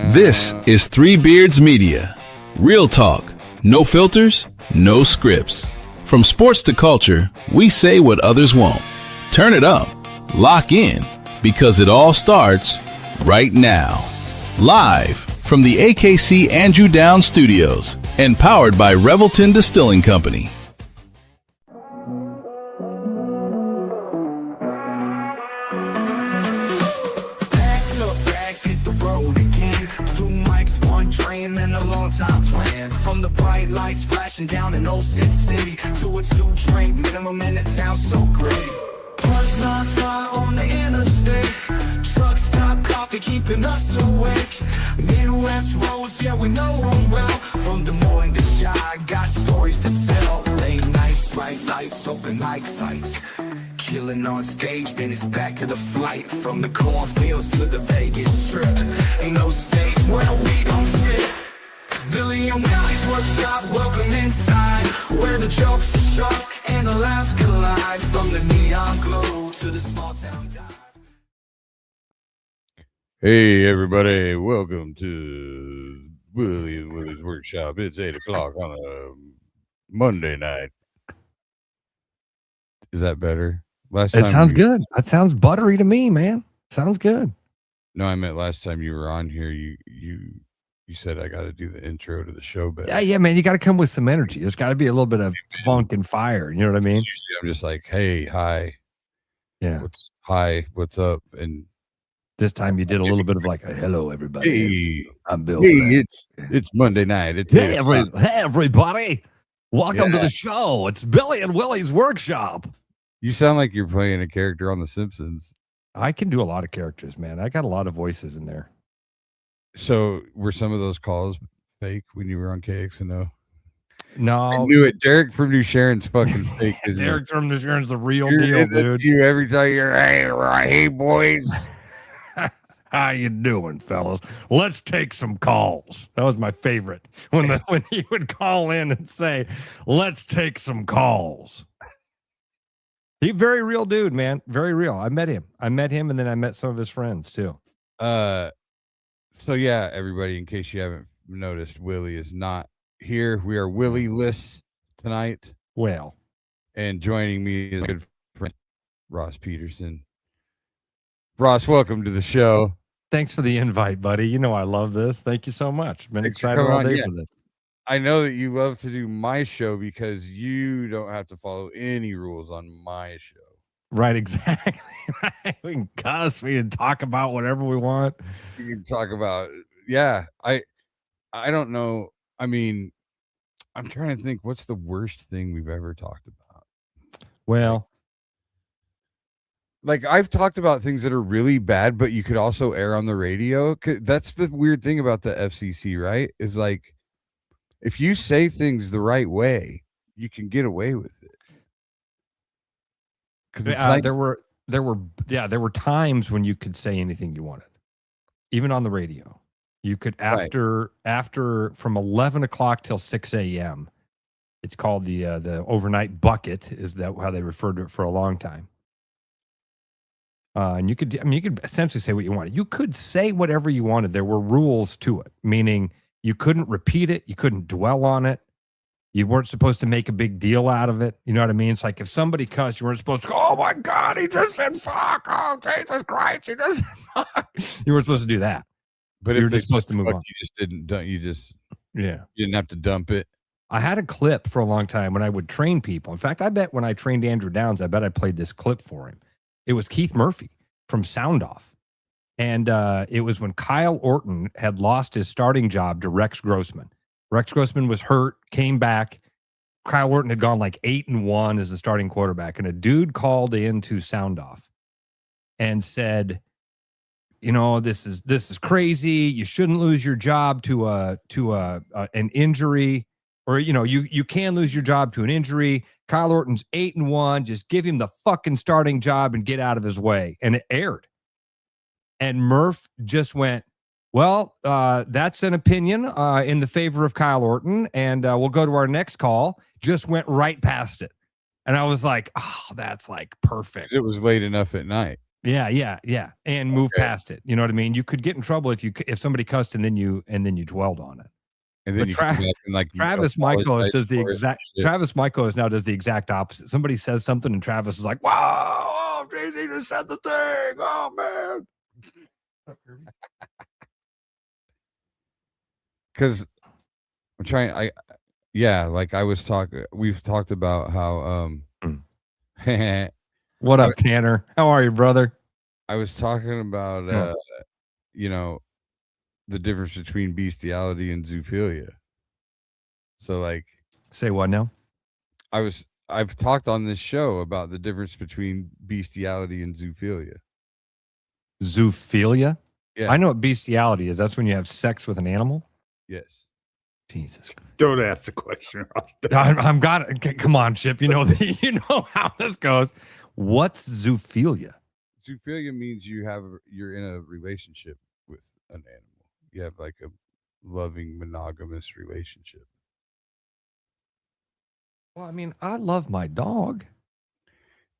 This is Three Beards Media. Real talk, no filters, no scripts. From sports to culture, we say what others won't. Turn it up, lock in, because it all starts right now. Live from the AKC Andrew Downs Studios and powered by Revelton Distilling Company. From the bright lights flashing down in Old City City to a 2-drink minimum and it sounds so great. Plus non-stop on the interstate, truck stop coffee keeping us awake. Midwest roads, yeah we know them well. From Des Moines to Chi, got stories to tell. Late nights, bright lights, open mic fights. Killing on stage, then it's back to the flight. From the cornfields to the Vegas Strip, ain't no stage where we don't fit. Billy and Willie's workshop, welcome inside, where the jokes are sharp and the laughs collide. From the neon glow to the small town dive. Hey everybody, welcome to Willie and Willie's workshop. It's 8 o'clock on a Monday night. Is that better? It sounds good. That sounds buttery to me, man. Sounds good. No, I meant last time you were on here, you said I got to do the intro to the show better. Yeah, man. You got to come with some energy. There's got to be a little bit of funk and fire. You know what I mean? Usually I'm just like, hey, hi. Yeah. What's up? And this time you did a little bit of like, hello, everybody. Hey, I'm Bill. Hey, it's Monday night. Hey, everybody. Welcome to the show. It's Billy and Willie's workshop. You sound like you're playing a character on The Simpsons. I can do a lot of characters, man. I got a lot of voices in there. So were some of those calls fake when you were on KXNO? No, I knew it. Derek from New Sharon's fucking fake. Derek from New Sharon's the real deal, dude. You every time you're hey boys, how you doing, fellas? Let's take some calls. That was my favorite when he would call in and say, "Let's take some calls." He very real dude, man. Very real. I met him, and then I met some of his friends too. So yeah, everybody, in case you haven't noticed, Willie is not here. We are Willie-less tonight. Well, and joining me is a good friend, Ross Peterson. Ross, welcome to the show. Thanks for the invite, buddy. You know I love this. Thank you so much. Been excited all day for this. I know that you love to do my show because you don't have to follow any rules on my show. Right, exactly. Right. We can cuss. We can talk about whatever we want. We can talk about, yeah. I don't know. I mean, I'm trying to think. What's the worst thing we've ever talked about? Well, like I've talked about things that are really bad, but you could also air on the radio. That's the weird thing about the FCC, right? Is like if you say things the right way, you can get away with it. Like, there were times when you could say anything you wanted, even on the radio. You could after from 11 o'clock till 6 a.m. It's called the overnight bucket. Is that how they referred to it for a long time? And you could essentially say what you wanted. You could say whatever you wanted. There were rules to it, meaning you couldn't repeat it, you couldn't dwell on it. You weren't supposed to make a big deal out of it. You know what I mean? It's like if somebody cussed, you weren't supposed to go, oh my God, he just said fuck. Oh, Jesus Christ, he just said fuck. You weren't supposed to do that. But you if were just supposed to move on. You just didn't, you yeah. You didn't have to dump it. I had a clip for a long time when I would train people. In fact, I bet when I trained Andrew Downs, I bet I played this clip for him. It was Keith Murphy from Sound Off. And it was when Kyle Orton had lost his starting job to Rex Grossman. Rex Grossman was hurt, came back. Kyle Orton had gone like 8-1 as the starting quarterback. And a dude called into Sound Off and said, you know, this is crazy. You shouldn't lose your job to an injury, or, you know, you can lose your job to an injury. Kyle Orton's 8-1. Just give him the fucking starting job and get out of his way. And it aired. And Murph just went, well, that's an opinion in the favor of Kyle Orton, and we'll go to our next call. Just went right past it. And I was like, oh, that's like perfect. It was late enough at night. Yeah. And move past it. You know what I mean? You could get in trouble if somebody cussed and then you dwelled on it. And then But you come back and like Travis Michaels apologize does the for it exact. and shit. Travis Michaels now does the exact opposite. Somebody says something and Travis is like, "Wow, Jay-Z just said the thing. Oh man." Because I'm trying. We've talked about how What up, Tanner? How are you, brother? I was talking about the difference between bestiality and zoophilia. So like, say what now? I've talked on this show about the difference between bestiality and zoophilia. Zoophilia? Yeah. I know what bestiality is. That's when you have sex with an animal. Yes. Jesus. Don't ask the question, Ross. I'm got. Come on, Chip. You know how this goes. What's zoophilia? Zoophilia means you're in a relationship with an animal. You have like a loving monogamous relationship. Well, I mean, I love my dog.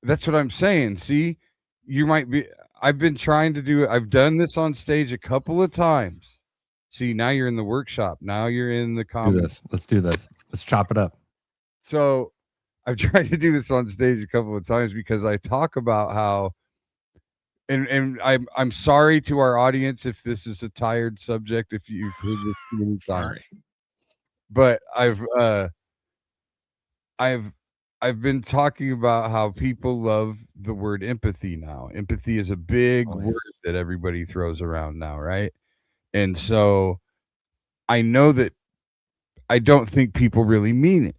That's what I'm saying. See, you might be. I've been trying to do it. I've done this on stage a couple of times. See, now you're in the workshop. Now you're in the comedy. Let's do this. Let's chop it up. So I've tried to do this on stage a couple of times because I talk about how, and I'm sorry to our audience if this is a tired subject, if you've heard this too many times. But I've been talking about how people love the word empathy now. Empathy is a big word that everybody throws around now, right? And so I know that I don't think people really mean it.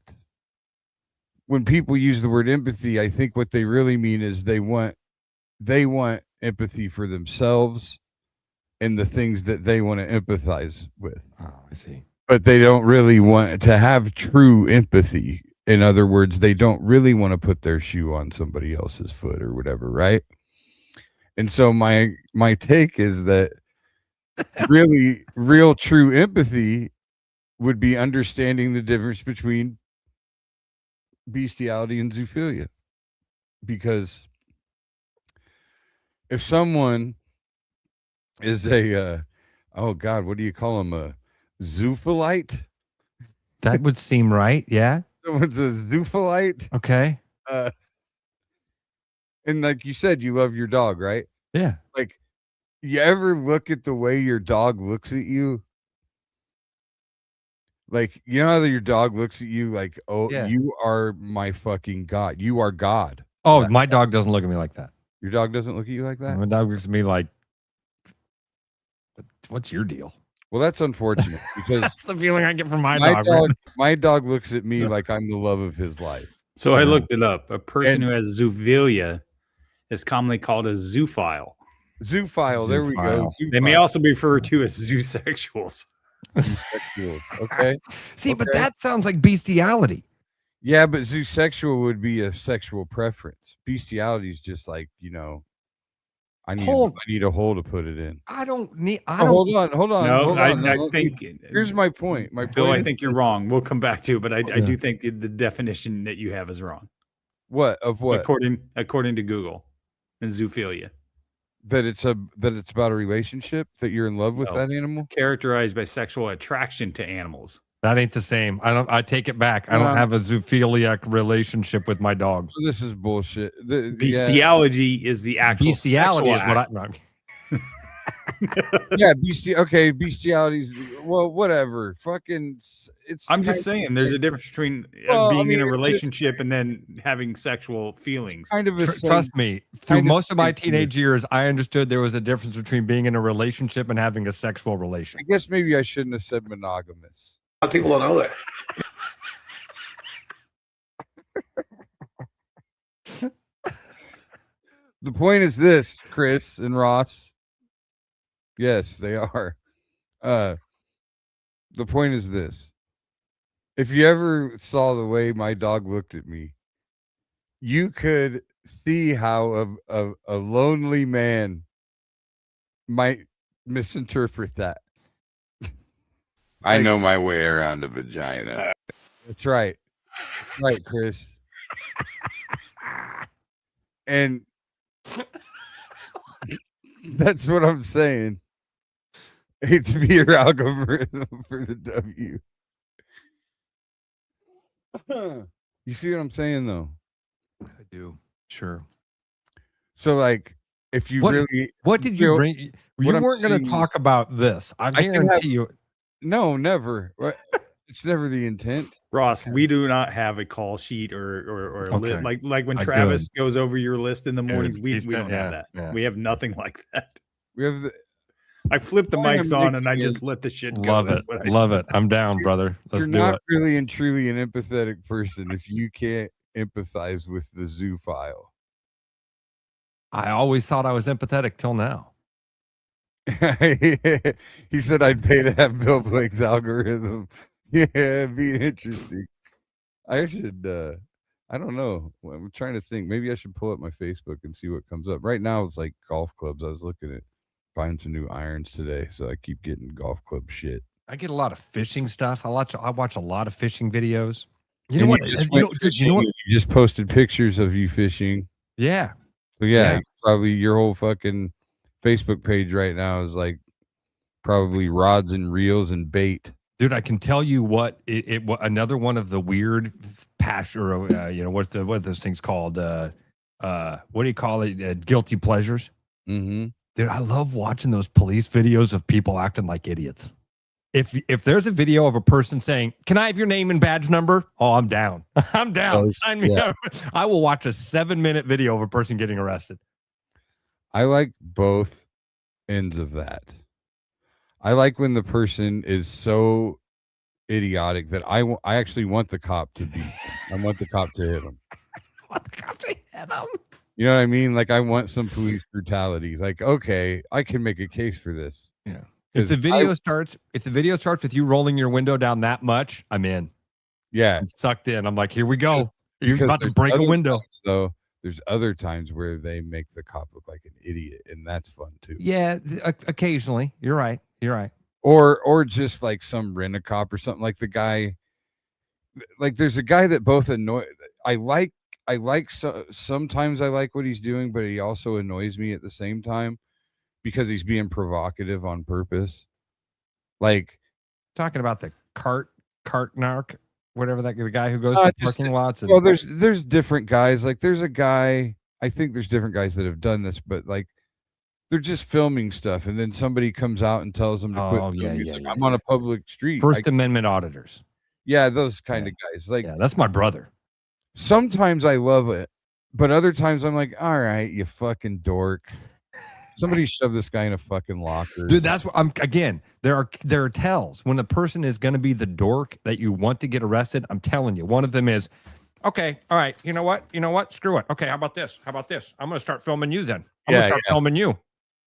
When people use the word empathy, I think what they really mean is they want empathy for themselves and the things that they want to empathize with. Oh, I see. But they don't really want to have true empathy. In other words, they don't really want to put their shoe on somebody else's foot or whatever, right? And so my take is that really real true empathy would be understanding the difference between bestiality and zoophilia. Because if someone is a what do you call them, a zoophalite? That would seem right. Yeah. Someone's a zoophalite. Okay. And like you said, you love your dog, right? Yeah. Like, you ever look at the way your dog looks at you? Like, you know how your dog looks at you like, oh, Yeah. You are my fucking God. You are God. Oh, my dog doesn't look at me like that. Your dog doesn't look at you like that? My dog looks at me like, what's your deal? Well, that's unfortunate because That's the feeling I get from my dog. Right? My dog looks at me like I'm the love of his life. So I looked it up. A person who has zoophilia is commonly called a zoophile. Zoophile. There we go. They may also be referred to as zoosexuals. Zoosexuals. Okay. See, but that sounds like bestiality. Yeah, but zoosexual would be a sexual preference. Bestiality is just like, I need a hole to put it in. Hold on. No, I think here's my point. Bill, I think you're wrong. We'll come back to it, but I do think the definition that you have is wrong. What? Of what? According to Google and zoophilia. That it's about a relationship, that you're in love with that animal? Characterized by sexual attraction to animals. That ain't the same. I take it back. I don't have a zoophiliac relationship with my dog. This is bullshit. Bestiality is the actual bestiality is act. what Yeah, bestiality is, well, whatever. Fucking, I'm just saying, there's a difference between being in a relationship and then having sexual feelings. Kind of trust me. Through most of my teenage years, I understood there was a difference between being in a relationship and having a sexual relation. I guess maybe I shouldn't have said monogamous. A lot of people don't know that. The point is this, Chris and Ross. Yes, they are. The point is this. If you ever saw the way my dog looked at me, you could see how a lonely man might misinterpret that. I know my way around a vagina. That's right. That's right, Chris. And That's what I'm saying. Hate to be your algorithm for the W. You see what I'm saying, though? I do. Sure. So, like, if you what did you bring? You weren't going to talk about this. I guarantee you. No, never. It's never the intent. Ross, we do not have a call sheet or a list like when Travis goes over your list in the mornings. We don't have that. Yeah. We have nothing like that. We have I flip the mics on and I just let the shit go. Love it. I'm down, brother. Let's do it. You're not really and truly an empathetic person if you can't empathize with the zoophile. I always thought I was empathetic till now. He said I'd pay to have Bill Blake's algorithm. Yeah, it'd be interesting. I should I don't know. I'm trying to think. Maybe I should pull up my Facebook and see what comes up. Right now it's like golf clubs. I was looking at buying some new irons today, so I keep getting golf club shit. I get a lot of fishing stuff. I watch a lot of fishing videos. You know what? You just posted pictures of you fishing. Yeah. So yeah. Probably your whole fucking Facebook page right now is like probably rods and reels and bait. Dude, I can tell you what another one of the weird passion, what are those things called? What do you call it? Guilty pleasures. Mm-hmm. Dude, I love watching those police videos of people acting like idiots. If there's a video of a person saying, "Can I have your name and badge number?" Oh, I'm down. I'm down. Sign me up. I will watch a 7-minute video of a person getting arrested. I like both ends of that. I like when the person is so idiotic that I actually want the cop to beat him. I want the cop to hit him. I want the cop to hit him. You know what I mean? Like, I want some police brutality. Like, okay, I can make a case for this. Yeah. If the video starts with you rolling your window down that much, I'm in. Yeah. I'm sucked in. I'm like, here we go. You're about to break a window. So there's other times where they make the cop look like an idiot, and that's fun too. Yeah, occasionally. You're right. Or just like some rent-a-cop or something, like the guy. Like, there's a guy that both annoy. Sometimes I like what he's doing, but he also annoys me at the same time because he's being provocative on purpose. Like, talking about the cart narc, whatever the guy who goes to parking lots. Well, there's different guys. Like, there's a guy. I think there's different guys that have done this, but like, they're just filming stuff, and then somebody comes out and tells them to quit. Yeah. I'm on a public street. First Amendment auditors. Yeah, those kind of guys. Like, that's my brother. Sometimes I love it, but other times I'm like, all right, you fucking dork. Somebody shove this guy in a fucking locker. Dude, that's what again, there are tells when a person is going to be the dork that you want to get arrested. I'm telling you, one of them is, okay, all right, you know what? Screw it. Okay, how about this? I'm going to start filming you then. I'm going to start filming you.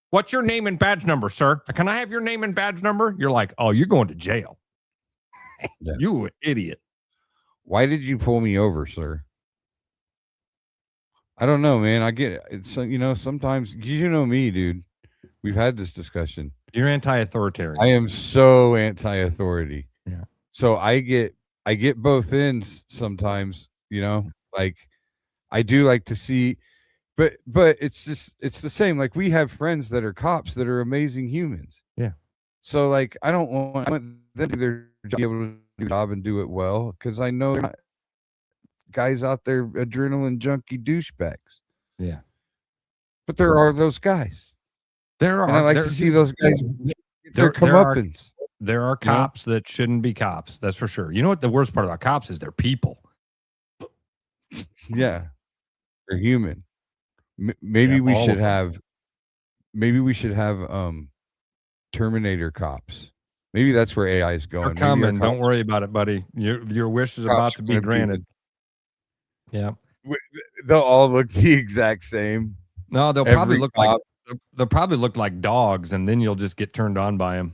What's your name and badge number, sir? Can I have your name and badge number? You're like, oh, you're going to jail. Yeah. You idiot. Why did you pull me over, sir? I don't know, man. I get it. It's, sometimes, you know me, dude. We've had this discussion. You're anti-authoritarian. I am so anti-authority. Yeah. So I get both ends sometimes, like, I do like to see, but it's the same. Like, we have friends that are cops that are amazing humans. Yeah. So, like, I want them to be able to do their job and do it well, because I know they're not guys out there, adrenaline junkie douchebags. Yeah. But there are those guys. There are. And I like to see those guys get their comeuppance. There are cops that shouldn't be cops. That's for sure. You know what the worst part about cops is? They're people. Yeah. They're human. Maybe we should have Terminator cops. Maybe that's where AI is going. They're coming. Don't worry about it, buddy. Your wish is about to be granted. Yeah. They'll all look the exact same. No, they'll probably look like dogs, and then you'll just get turned on by them.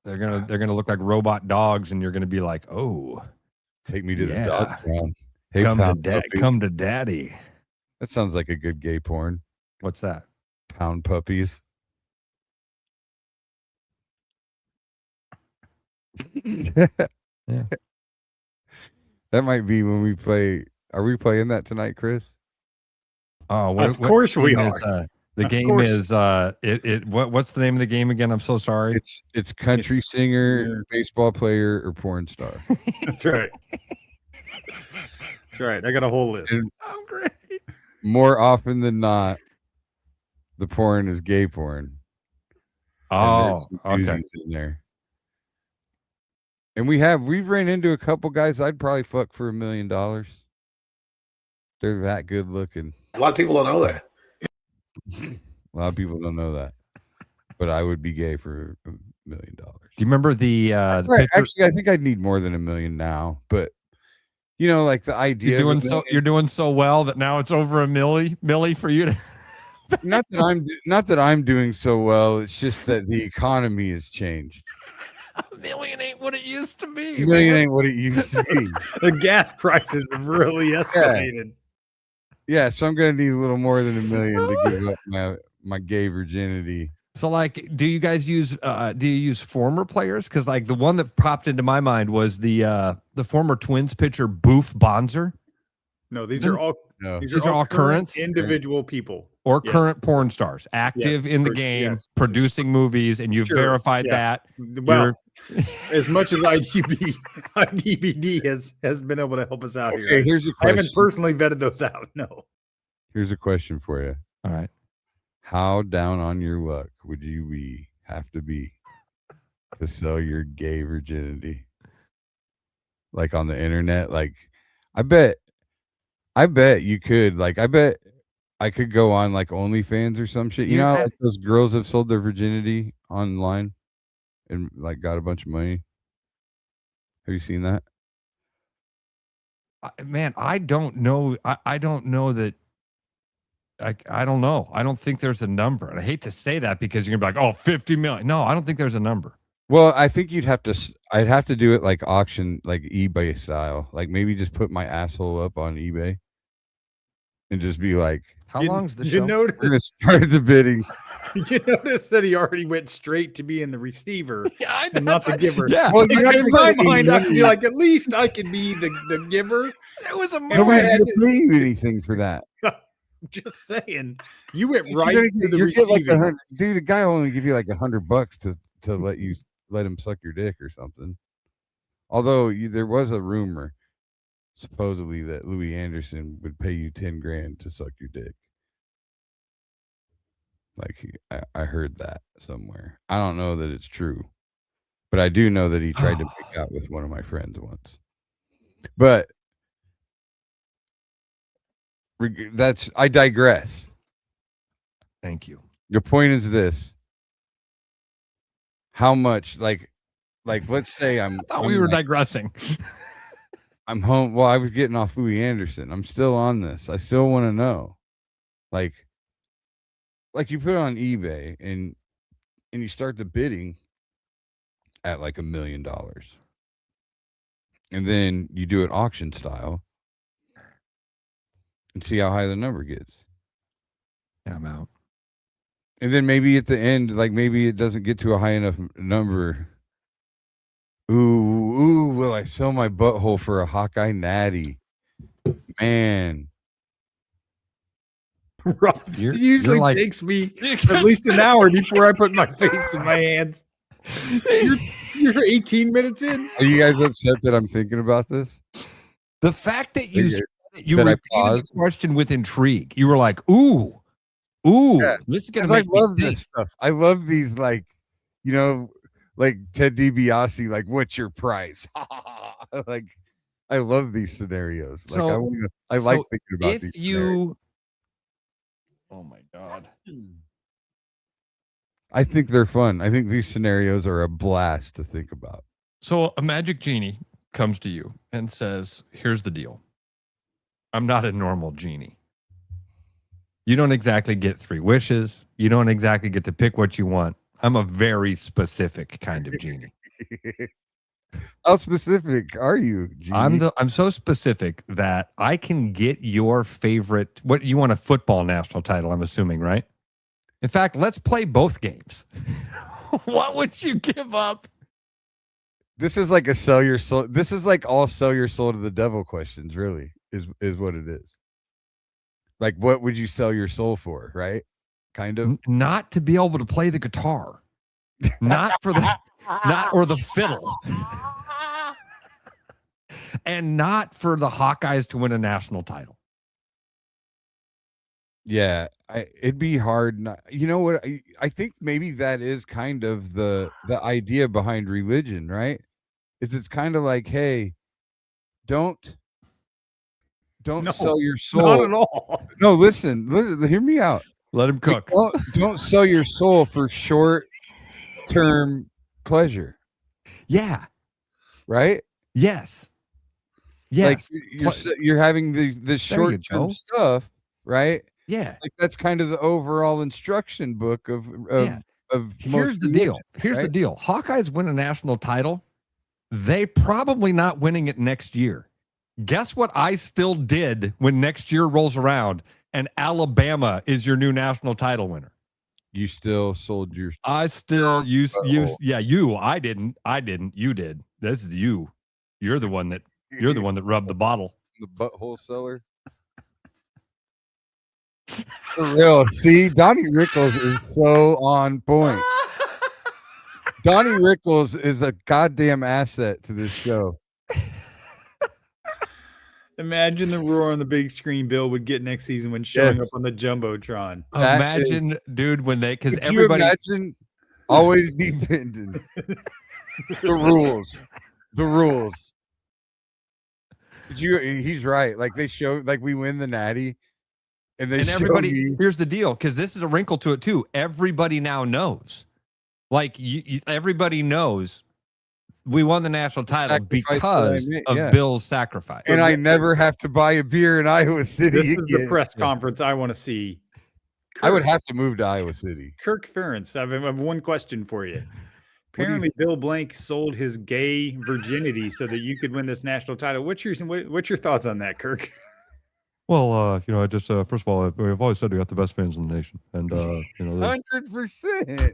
They're gonna look like robot dogs, and you're gonna be like, oh, take me to the dog pound. Hey, come to daddy. That sounds like a good gay porn. What's that? Pound puppies. Yeah. That might be when we play. Are we playing that tonight, Chris? Oh, of course we are. The game is what's the name of the game again? I'm so sorry. It's country singer, baseball player, or porn star. That's right. That's right. I got a whole list. I'm great. More often than not, the porn is gay porn. Oh, okay. In there. And we've ran into a couple guys I'd probably fuck for $1 million. They're that good looking. A lot of people don't know that. A lot of people don't know that. But I would be gay for $1 million. Do you remember the right. Actually, I think I'd need more than $1 million now, but like the idea you're doing so well that now it's over $1 million for you to not that I'm doing so well, it's just that the economy has changed. $1 million ain't what it used to be. $1 million ain't what it used to be. The gas prices have really escalated. Yeah, so I'm gonna need a little more than $1 million to give up my gay virginity. So, like, do you guys use former players? Because like the one that popped into my mind was the former Twins pitcher Boof Bonser. No, these are all current individual people or current porn stars active in the game, producing movies, and you've verified that. Well, as much as IDBD has been able to help us out here. Okay, here's a question. I haven't personally vetted those out. No. Here's a question for you. All right. How down on your luck would you have to be to sell your gay virginity? Like on the internet? Like, I bet you could. Like, I bet I could go on like OnlyFans or some shit. You know how like those girls have sold their virginity online and like got a bunch of money? Have you seen that? Man, I don't know. I don't know that. I don't know. I don't think there's a number. And I hate to say that because you're gonna be like, oh, 50 million. No, I don't think there's a number. Well, I think I'd have to do it like auction, like eBay style. Like maybe just put my asshole up on eBay and just be like, how long's the show? We're gonna start the bidding. You notice that he already went straight to being the receiver and not the giver. Yeah. Well, in my mind, I could be like, at least I could be the giver. It was a nobody had to pay you anything for that. Just saying, you went right to the receiving. Like dude, a guy will only give you like $100 to let him suck your dick or something. Although there was a rumor, supposedly, that Louis Anderson would pay you $10,000 to suck your dick. Like I heard that somewhere. I don't know that it's true, but I do know that he tried to make out with one of my friends once. But I digress. Thank you. The point is this: how much, like, let's say I thought we were digressing. I'm home. Well, I was getting off Louis Anderson. I'm still on this. I still want to know, like you put it on eBay and you start the bidding at like $1 million, and then you do it auction style and see how high the number gets. Yeah, I'm out. And then maybe at the end, like maybe it doesn't get to a high enough number. Ooh, will I sell my butthole for a Hawkeye Natty? Man. Ross, it usually takes me at least an hour before I put my face in my hands. You're 18 minutes in. Are you guys upset that I'm thinking about this? The fact that you repeated the question with intrigue. You were like, ooh, yeah. This is gonna make me love this stuff. I love these, like, like Ted DiBiase, like, what's your price? Like, I love these scenarios. So, like, I like thinking about these scenarios. Oh my God. I think they're fun. I think these scenarios are a blast to think about. So a magic genie comes to you and says, here's the deal. I'm not a normal genie. You don't exactly get 3 wishes. You don't exactly get to pick what you want. I'm a very specific kind of genie. How specific are you, genie? I'm so specific that I can get your favorite. What you want, a football national title? I'm assuming, right? In fact, let's play both games. What would you give up? This is like a sell your soul. This is like all sell your soul to the devil questions. Really, is what it is. Like, what would you sell your soul for? Right? kind of. Not to be able to play the guitar, not or the fiddle, and not for the Hawkeyes to win a national title. Yeah, it'd be hard. You know what? I think maybe that is kind of the idea behind religion, right? It's kind of like, hey, don't sell your soul. Not at all. No, listen, hear me out. Let him cook. Don't sell your soul for short-term pleasure. Yeah. Right? Yes. Like you're having this short-term stuff, right? Yeah. Like that's kind of the overall instruction book of Here's the deal. Here's the deal. Hawkeyes win a national title. They probably not winning it next year. Guess what I still did when next year rolls around and Alabama is your new national title winner? You still sold your... I still yeah, you. I didn't. You did. This is you. You're the one that rubbed the bottle. The butthole seller. For real. See, Donnie Rickles is so on point. Donnie Rickles is a goddamn asset to this show. Imagine the roar on the big screen Bill would get next season when showing up on the Jumbotron. Imagine, dude, when they... Because everybody... imagine always be bending. The rules. He's right. Like they show, like we win the Natty, and everybody. Here's the deal, because this is a wrinkle to it too. Everybody now knows, like everybody knows, we won the national title because of Bill's sacrifice. And I never have to buy a beer in Iowa City. This is the press conference I want to see. I would have to move to Iowa City. Kirk Ferentz, I have one question for you. Apparently, Bill Blank sold his gay virginity so that you could win this national title. What's your thoughts on that, Kirk? Well, I just first of all, we've always said we got the best fans in the nation, and 100%.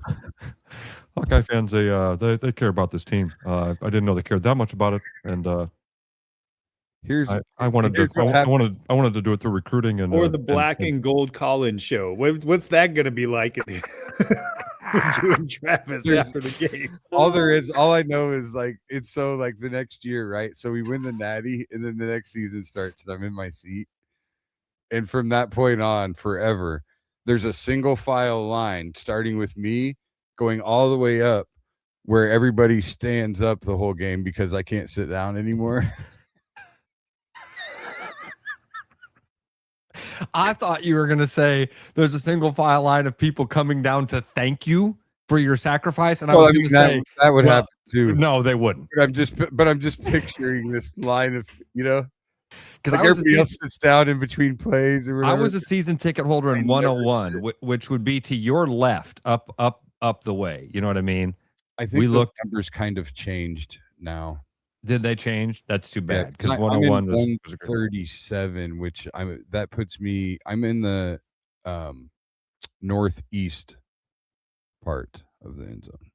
Hawkeye fans, they care about this team. I didn't know they cared that much about it, and I wanted to do it through recruiting and the black and gold call-in show. What's that going to be like? With you and Travis after the game. All I know is like it's so like the next year, right? So we win the Natty, and then the next season starts, and I'm in my seat. And from that point on, forever, there's a single file line starting with me, going all the way up, where everybody stands up the whole game because I can't sit down anymore. I thought you were going to say there's a single file line of people coming down to thank you for your sacrifice. And I was going to say that would happen too. No, they wouldn't. But I'm just picturing this line of, because like everybody else sits down in between plays or whatever. I was a season ticket holder in 101, which would be to your left, up the way. You know what I mean? I think those numbers kind of changed now. Did they change? That's too bad because 101 was 137, which that puts me. I'm in the northeast part of the end zone.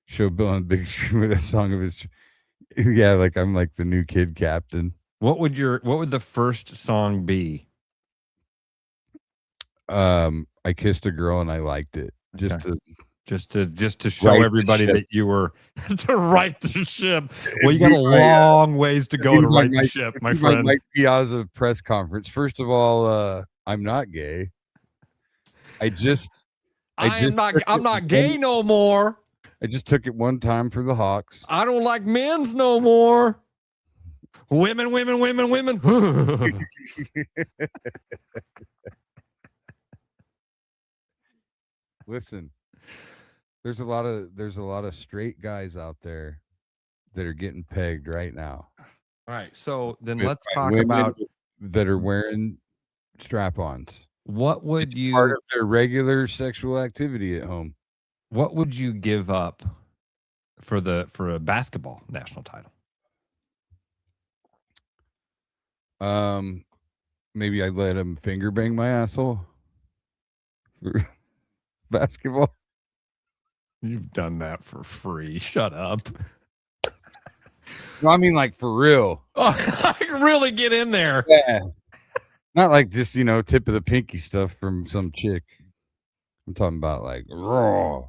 Show Bill on the big screen with a song of his. Yeah, like I'm like the new kid captain. What would the first song be? I kissed a girl and I liked it. Just to show everybody that you were to right the ship. Well, you got a long ways to go to right the ship, my friend. Mike Piazza press conference. First of all, I'm not gay. I'm not gay no more. I just took it one time for the Hawks. I don't like men's no more. Women. Listen. There's a lot of straight guys out there that are getting pegged right now. All right, so then let's talk about that are wearing strap-ons. What would you part of their regular sexual activity at home? What would you give up for a basketball national title? Maybe I'd let him finger bang my asshole for basketball. You've done that for free. Shut up. No, I mean like for real. Oh, I can really get in there. Yeah. Not like just, tip of the pinky stuff from some chick. I'm talking about like raw.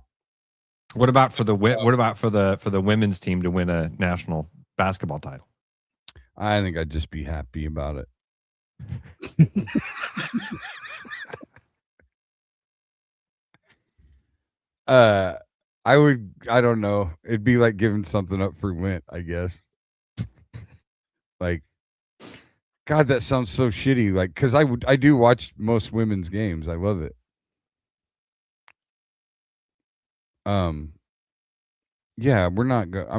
What about for the women's team to win a national basketball title? I think I'd just be happy about it. I don't know. It'd be like giving something up for Went, I guess. Like, God, that sounds so shitty. Like, because I do watch most women's games. I love it. Yeah, I'm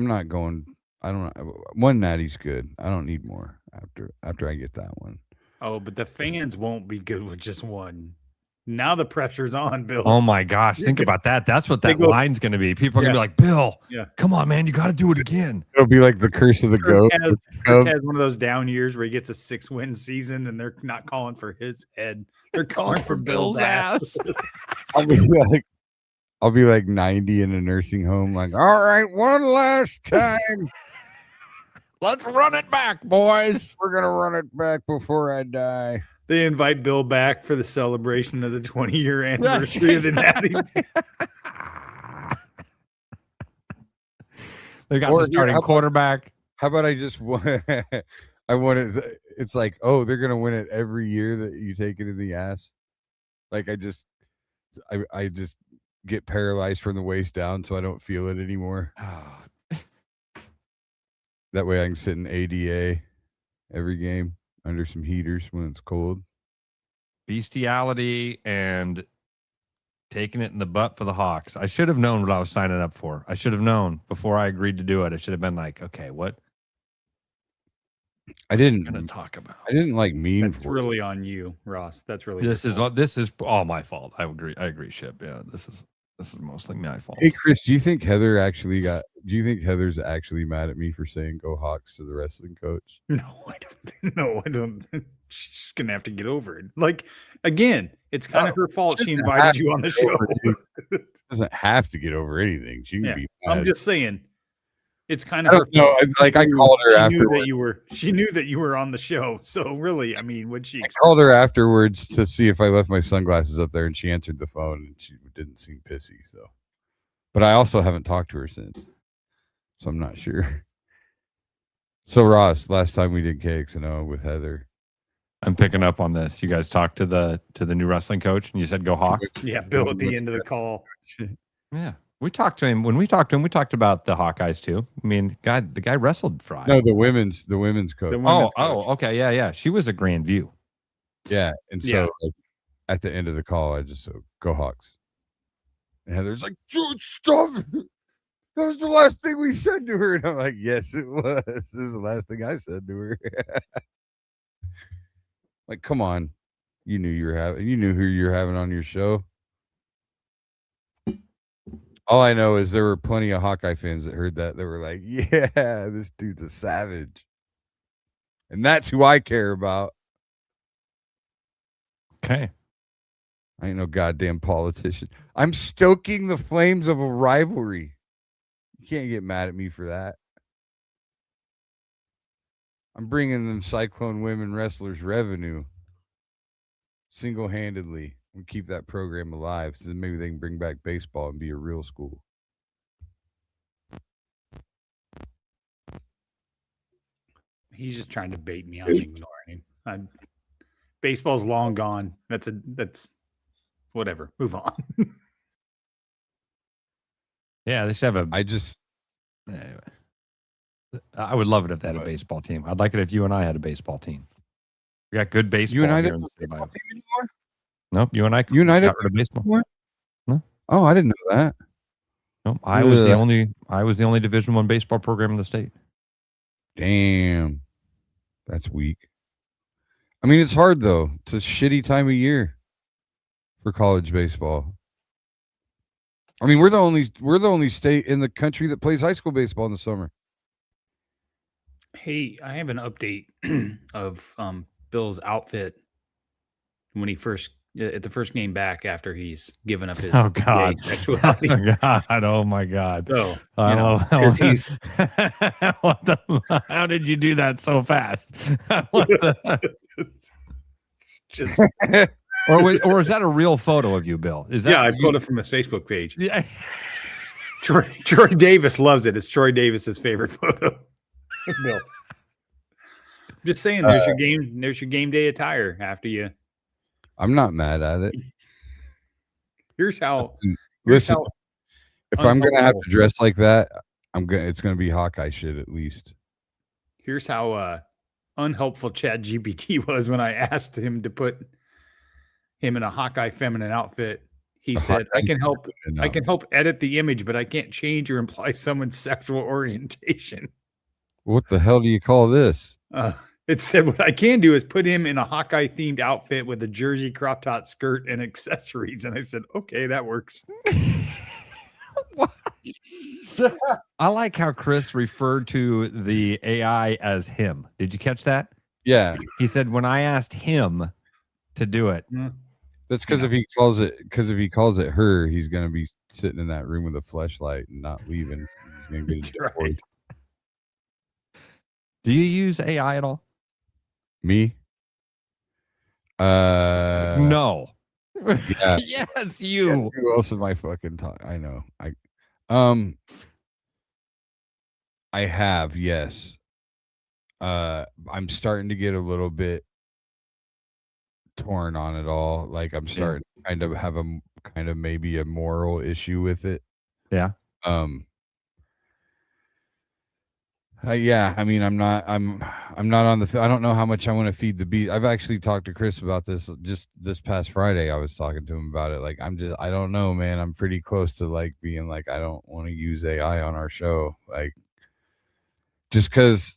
not going. I don't know. One natty's good. I don't need more after I get that one. Oh, but the fans won't be good with just one. Now the pressure's on, Bill. Oh my gosh, think about that. That's what that line's going to be. People are going to be like, Bill, come on, man, you got to do it again. It'll be like the curse of the goat. Kirk has one of those down years where he gets a 6-win season and they're not calling for his head. They're calling for Bill's ass. I'll be like 90 in a nursing home, like, all right, one last time. Let's run it back, boys. We're going to run it back before I die. They invite Bill back for the celebration of the 20-year anniversary of the Natty. They got the starting quarterback. How about I just want it? It's like, oh, they're going to win it every year that you take it in the ass. Like I just get paralyzed from the waist down so I don't feel it anymore. That way I can sit in ADA every game under some heaters when it's cold. Bestiality and taking it in the butt for the Hawks. I should have known what I was signing up for. I should have known before I agreed to do it. I should have been like, okay, what? I didn't going to talk about. I didn't like mean. That's really on you, Ross. That's really this is all my fault. I agree, Ship. Yeah, this is mostly my fault. Hey Chris, do you think Heather's actually mad at me for saying go Hawks to the wrestling coach? No, I don't. She's gonna have to get over it. Like again, it's kind of her fault she invited you on the show. She doesn't have to get over anything. She can be mad. I'm just saying. It's kind of her fault. Like I called her afterwards. She knew that you were on the show. So really, I mean, would she? I called her afterwards to see if I left my sunglasses up there, and she answered the phone, and she didn't seem pissy. So, but I also haven't talked to her since, so I'm not sure. So Ross, last time we did KXNO with Heather, I'm picking up on this. You guys talked to the new wrestling coach, and you said go Hawks. Yeah, Bill at the end of the call. Yeah. We talked to him. When we talked to him, we talked about the Hawkeyes too. I mean, the guy wrestled Fry. No, the women's coach. Okay, yeah. She was a Grand View. Yeah, and so like, at the end of the call, I just said, "Go Hawks." And Heather's like, "Dude, stop! That was the last thing we said to her." And I'm like, "Yes, it was. This is the last thing I said to her." Like, come on, you knew who you're having on your show. All I know is there were plenty of Hawkeye fans that heard that. They were like, yeah, this dude's a savage. And that's who I care about. Okay. I ain't no goddamn politician. I'm stoking the flames of a rivalry. You can't get mad at me for that. I'm bringing them Cyclone women wrestlers revenue single-handedly. And keep that program alive so maybe they can bring back baseball and be a real school. He's just trying to bait me. I'm ignoring him. Baseball's long gone. That's whatever. Move on. Yeah, they should have Anyway. I would love it if they had a baseball team. I'd like it if you and I had a baseball team. We got good baseball. You and I here didn't in the have a baseball team anymore? Nope, you and I got rid of baseball. Anymore? No. Oh, I didn't know that. Nope, I was the only Division I baseball program in the state. Damn. That's weak. I mean, it's hard though. It's a shitty time of year for college baseball. I mean, we're the only state in the country that plays high school baseball in the summer. Hey, I have an update of Bill's outfit when he first at the first game back after he's given up his gay sexuality. Oh my God. So, because he's how did you do that so fast? Just or is that a real photo of you, Bill? Is that yeah, I you? pulled it from his Facebook page. Yeah. Troy Davis loves it. It's Troy Davis's favorite photo. Bill. I'm just saying, there's your game. There's your game day attire after you. I'm not mad at it. Here's how. Listen, if I'm gonna have unhelpful. to dress like that, it's gonna be Hawkeye shit at least. Here's how unhelpful Chat GPT was when I asked him to put him in a Hawkeye feminine outfit. He said, "I can help edit the image, but I can't change or imply someone's sexual orientation." What the hell do you call this? It said, "What I can do is put him in a Hawkeye themed outfit with a jersey crop top skirt and accessories." And I said, "Okay, that works." I like how Chris referred to the AI as him. Did you catch that? Yeah, He said when I asked him to do it. that's because if he calls it her, he's gonna be sitting in that room with a fleshlight and not leaving. He's gonna get a Right. divorce. Do you use AI at all? Me? No. Yeah. Yes, you. Who else am I fucking talking? I know. I have, yes. I'm starting to get a little bit torn on it all. Like I'm starting to kind of have maybe a moral issue with it. Yeah. Yeah, I mean, I'm not on the. I don't know how much I want to feed the beast. I've actually talked to Chris about this just this past Friday. I was talking to him about it. Like, I don't know, man. I'm pretty close to like being like, I don't want to use AI on our show. Like, just because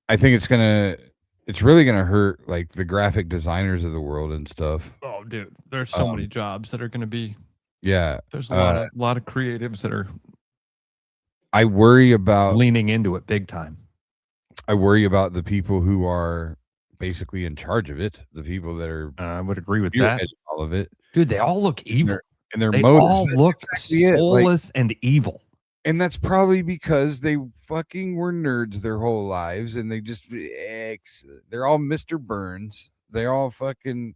I think it's really gonna hurt like the graphic designers of the world and stuff. Oh, dude, there's so many jobs that are going to be. Yeah, There's a lot of creatives that are. I worry about leaning into it big time. I worry about the people who are basically in charge of it. The people that are. I would agree with that. All of it, dude. They all look evil, and their they motives. all look soulless and evil. And that's probably because they fucking were nerds their whole lives, and they just they're all Mr. Burns. They all fucking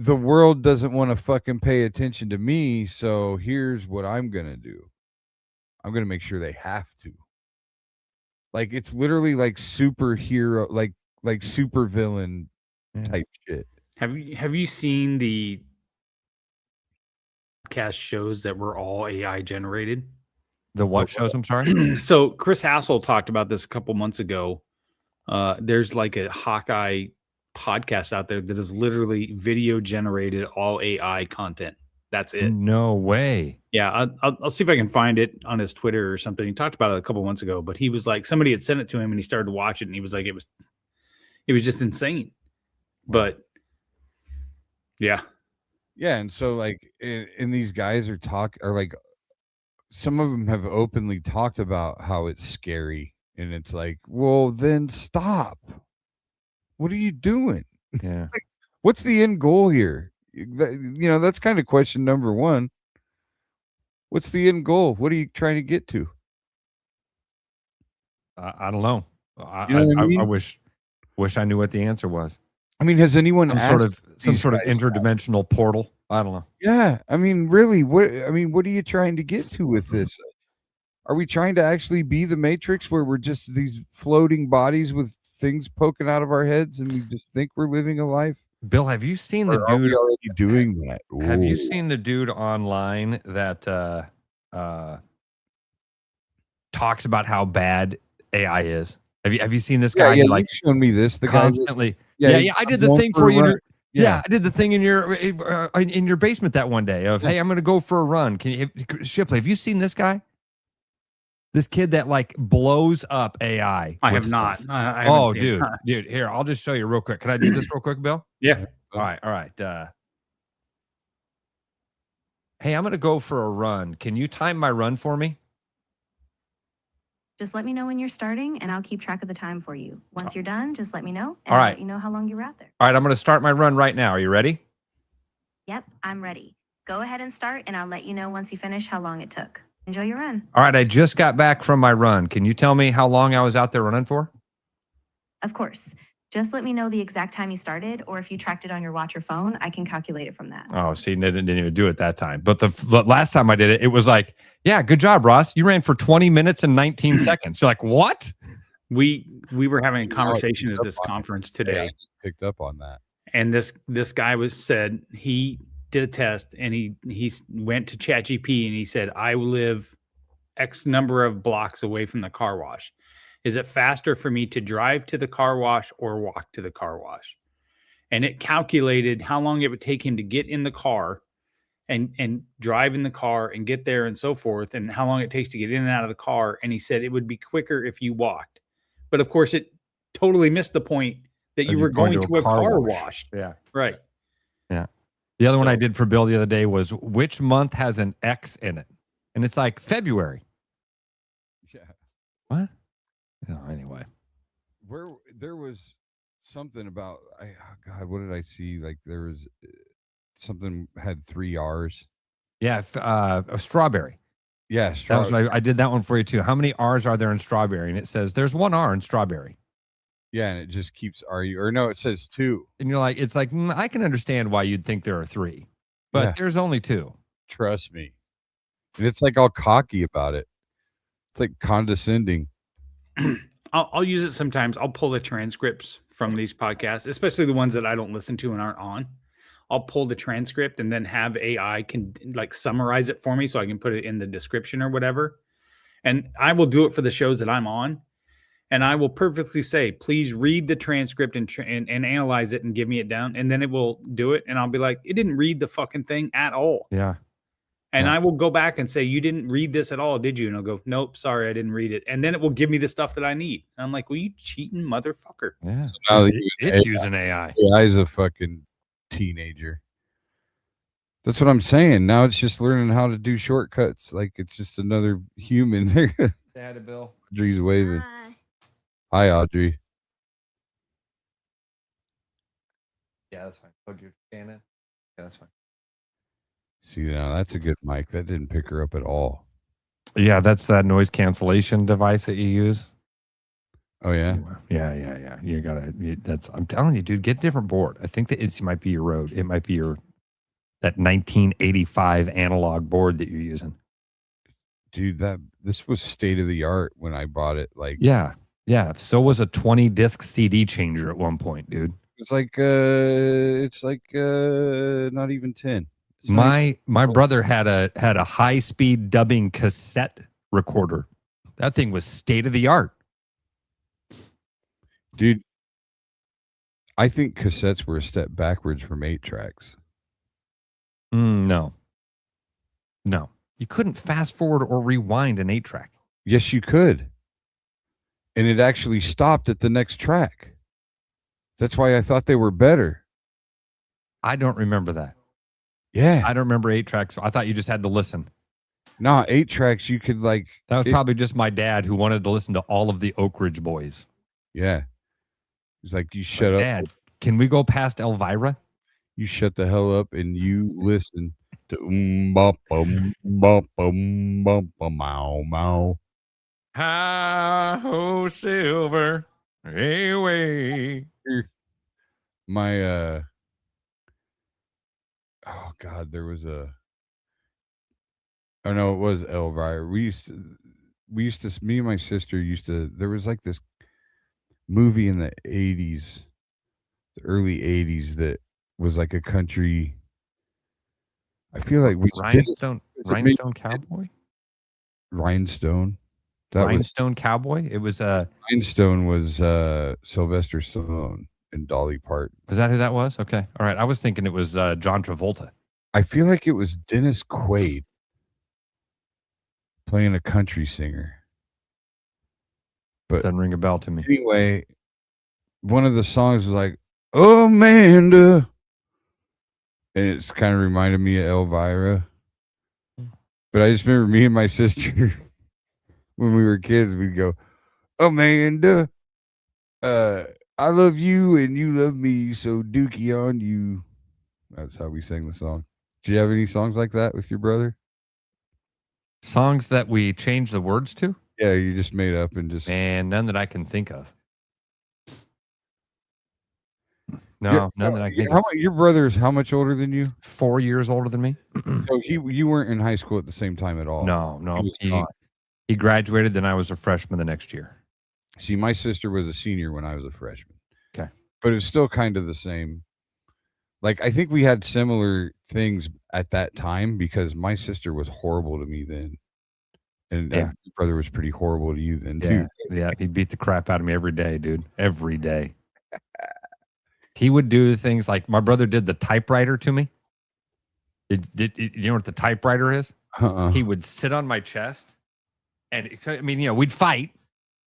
the world doesn't want to fucking pay attention to me, so here's what I'm gonna do. I'm gonna make sure they have to. Like it's literally like superhero, like super villain type shit. Have you seen the podcast shows that were all AI generated? The what shows? I'm sorry. So Chris Hassel talked about this a couple months ago. There's like a Hawkeye podcast out there that is literally video generated, all AI content. That's it. No way. Yeah, I'll see if I can find it on his Twitter or something. He talked about it a couple months ago, but he was like, somebody had sent it to him and he started to watch it, and he was like, it was just insane. But yeah. Yeah, and so like, and these guys are like, some of them have openly talked about how it's scary, and it's like, well, then stop. What are you doing? Yeah. Like, what's the end goal here? That's kind of question number one. What's the end goal? What are you trying to get to? I don't know. I mean? I wish I knew what the answer was. I mean, has anyone some sort of interdimensional portal? I don't know. Yeah, I mean, really, what are you trying to get to with this? Are we trying to actually be the Matrix, where we're just these floating bodies with things poking out of our heads, and we just think we're living a life? Bill, have you seen the Are dude we already doing that? Have you Ooh. seen the dude online that talks about how bad AI is? Have you seen this guy? Yeah, like shown me this. The constantly. guy I did the thing for you. I did the thing in your basement that one day of, hey, I'm going to go for a run. Can you, Shipley? Have you seen this guy? This kid that like blows up AI. I have not. I oh, dude, here, I'll just show you real quick. Can I do this real quick, Bill? Yeah. All right. Hey, I'm going to go for a run. Can you time my run for me? Just let me know when you're starting, and I'll keep track of the time for you. Once you're done, just let me know, and All right. I'll let you know how long you were out there. All right, I'm going to start my run right now. Are you ready? Yep, I'm ready. Go ahead and start, and I'll let you know once you finish how long it took. Enjoy your run. All right, I just got back from my run. Can you tell me how long I was out there running for? Of course. Just let me know the exact time you started, or if you tracked it on your watch or phone, I can calculate it from that. Oh, see, didn't even do it that time. But the last time I did it, it was like, yeah, good job, Ross. You ran for 20 minutes and 19 seconds. You're like, what? We were having a conversation at this conference today. Yeah, I just picked up on that. And this guy said he did a test and he went to ChatGPT and he said, I live X number of blocks away from the car wash. Is it faster for me to drive to the car wash or walk to the car wash? And it calculated how long it would take him to get in the car and drive in the car and get there and so forth, and how long it takes to get in and out of the car. And he said it would be quicker if you walked. But of course, it totally missed the point that you were going to a car wash. Yeah. Right. Yeah. The other one I did for Bill the other day was, which month has an X in it? And it's like February. Yeah. What? Oh, anyway. Where there was something about, God, what did I see? Like there was something had 3 R's. Yeah. A strawberry. Yeah. That was, I did that one for you too. How many R's are there in strawberry? And it says there's 1 R in strawberry. Yeah, and it just keeps or no, it says 2. And you're like, it's like, I can understand why you'd think there are 3, but there's only 2. Trust me. And it's like all cocky about it. It's like condescending. I'll use it sometimes. I'll pull the transcripts from these podcasts, especially the ones that I don't listen to and aren't on. I'll pull the transcript and then have AI can like summarize it for me so I can put it in the description or whatever. And I will do it for the shows that I'm on. And I will perfectly say, please read the transcript and analyze it and give me it down. And then it will do it. And I'll be like, it didn't read the fucking thing at all. Yeah. And I will go back and say, you didn't read this at all, did you? And I'll go, nope, sorry, I didn't read it. And then it will give me the stuff that I need. And I'm like, well, you cheating motherfucker. Yeah. So now it's using AI. AI is a fucking teenager. That's what I'm saying. Now it's just learning how to do shortcuts. Like it's just another human. Say hi to Bill. Audrey's waving. Hi, Audrey. Yeah, that's fine. Plug your fan in. Yeah, that's fine. See, now that's a good mic. That didn't pick her up at all. Yeah, that's that noise cancellation device that you use. Oh yeah, yeah. You gotta. I'm telling you, dude, get a different board. I think that it might be your Rode. It might be that 1985 analog board that you're using. Dude, this was state of the art when I bought it. Like, yeah. So was a 20 disc CD changer at one point, dude. It's like not even 10. My brother had a high speed dubbing cassette recorder. That thing was state of the art. Dude, I think cassettes were a step backwards from 8-tracks. No. You couldn't fast forward or rewind an 8-track. Yes, you could. And it actually stopped at the next track. That's why I thought they were better. I don't remember that. Yeah. I don't remember 8-tracks. I thought you just had to listen. No, 8-tracks, you could like... That was probably just my dad who wanted to listen to all of the Oak Ridge Boys. Yeah. He's like, you shut up. Dad, can we go past Elvira? You shut the hell up and you listen to bum bum bum bum bum bum mow mow. Hi-ho, silver, away. My oh God, there was a. Oh no, it was Elvira. We used to. Me and my sister used to. There was like this movie in the 80s, the early 80s, that was like a country. I feel like we Rhinestone Cowboy. Rhinestone. Rhinestone Cowboy. It was Rhinestone was Sylvester Stallone and Dolly Parton. Is that who that was? Okay, all right. I was thinking it was John Travolta. I feel like it was Dennis Quaid playing a country singer. But doesn't ring a bell to me. Anyway, one of the songs was like, "Oh, Amanda," and it's kind of reminded me of Elvira. But I just remember me and my sister when we were kids, we'd go, "Amanda, I love you and you love me, so dookie on you." That's how we sang the song. Do you have any songs like that with your brother? Songs that we changed the words to? Yeah, you just made up and just... Man, none that I can think of. No, none that I think. Your brother's how much older than you? 4 years older than me. So you weren't in high school at the same time at all. No. He graduated, then I was a freshman the next year. See, my sister was a senior when I was a freshman. Okay. But it's still kind of the same. Like, I think we had similar things at that time because my sister was horrible to me then. And your brother was pretty horrible to you then, too. Yeah, he beat the crap out of me every day, dude. Every day. He would do things like my brother did the typewriter to me. You know what the typewriter is? He would sit on my chest. And I mean, we'd fight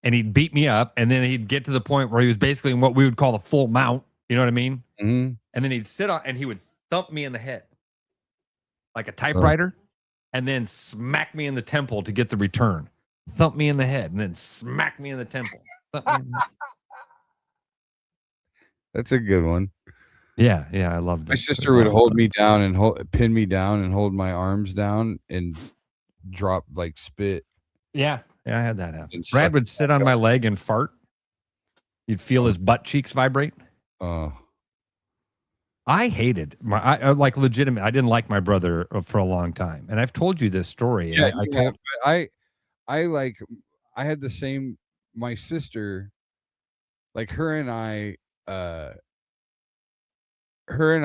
and he'd beat me up. And then he'd get to the point where he was basically in what we would call a full mount. You know what I mean? Mm-hmm. And then he'd sit on and he would thump me in the head like a typewriter and then smack me in the temple to get the return. Thump me in the head and then smack me in the temple. That's a good one. Yeah, I loved it. My sister would hold me down and pin me down and hold my arms down and drop like spit. Yeah, I had that happen. Brad would sit on my leg and fart. You'd feel his butt cheeks vibrate. I hated like legitimate. I didn't like my brother for a long time, and I've told you this story. Yeah, I had the same. My sister, like her and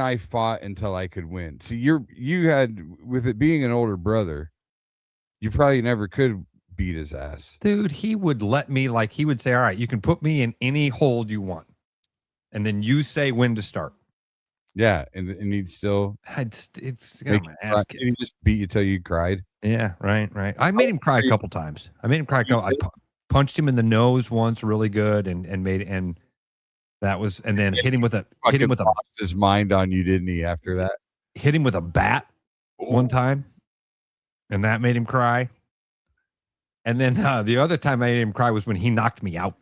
I fought until I could win. See, you had, with it being an older brother, you probably never could beat his ass. Dude, he would let me, like, he would say, all right, you can put me in any hold you want. And then you say when to start. Yeah, and he'd still... It's got my ass kicked. He just beat you till you cried? Yeah, right. I made him cry a couple times. I I punched him in the nose once really good and then hit him with a lost his mind on you, didn't he, after that? Hit him with a bat one time, and that made him cry. And then the other time I made him cry was when he knocked me out.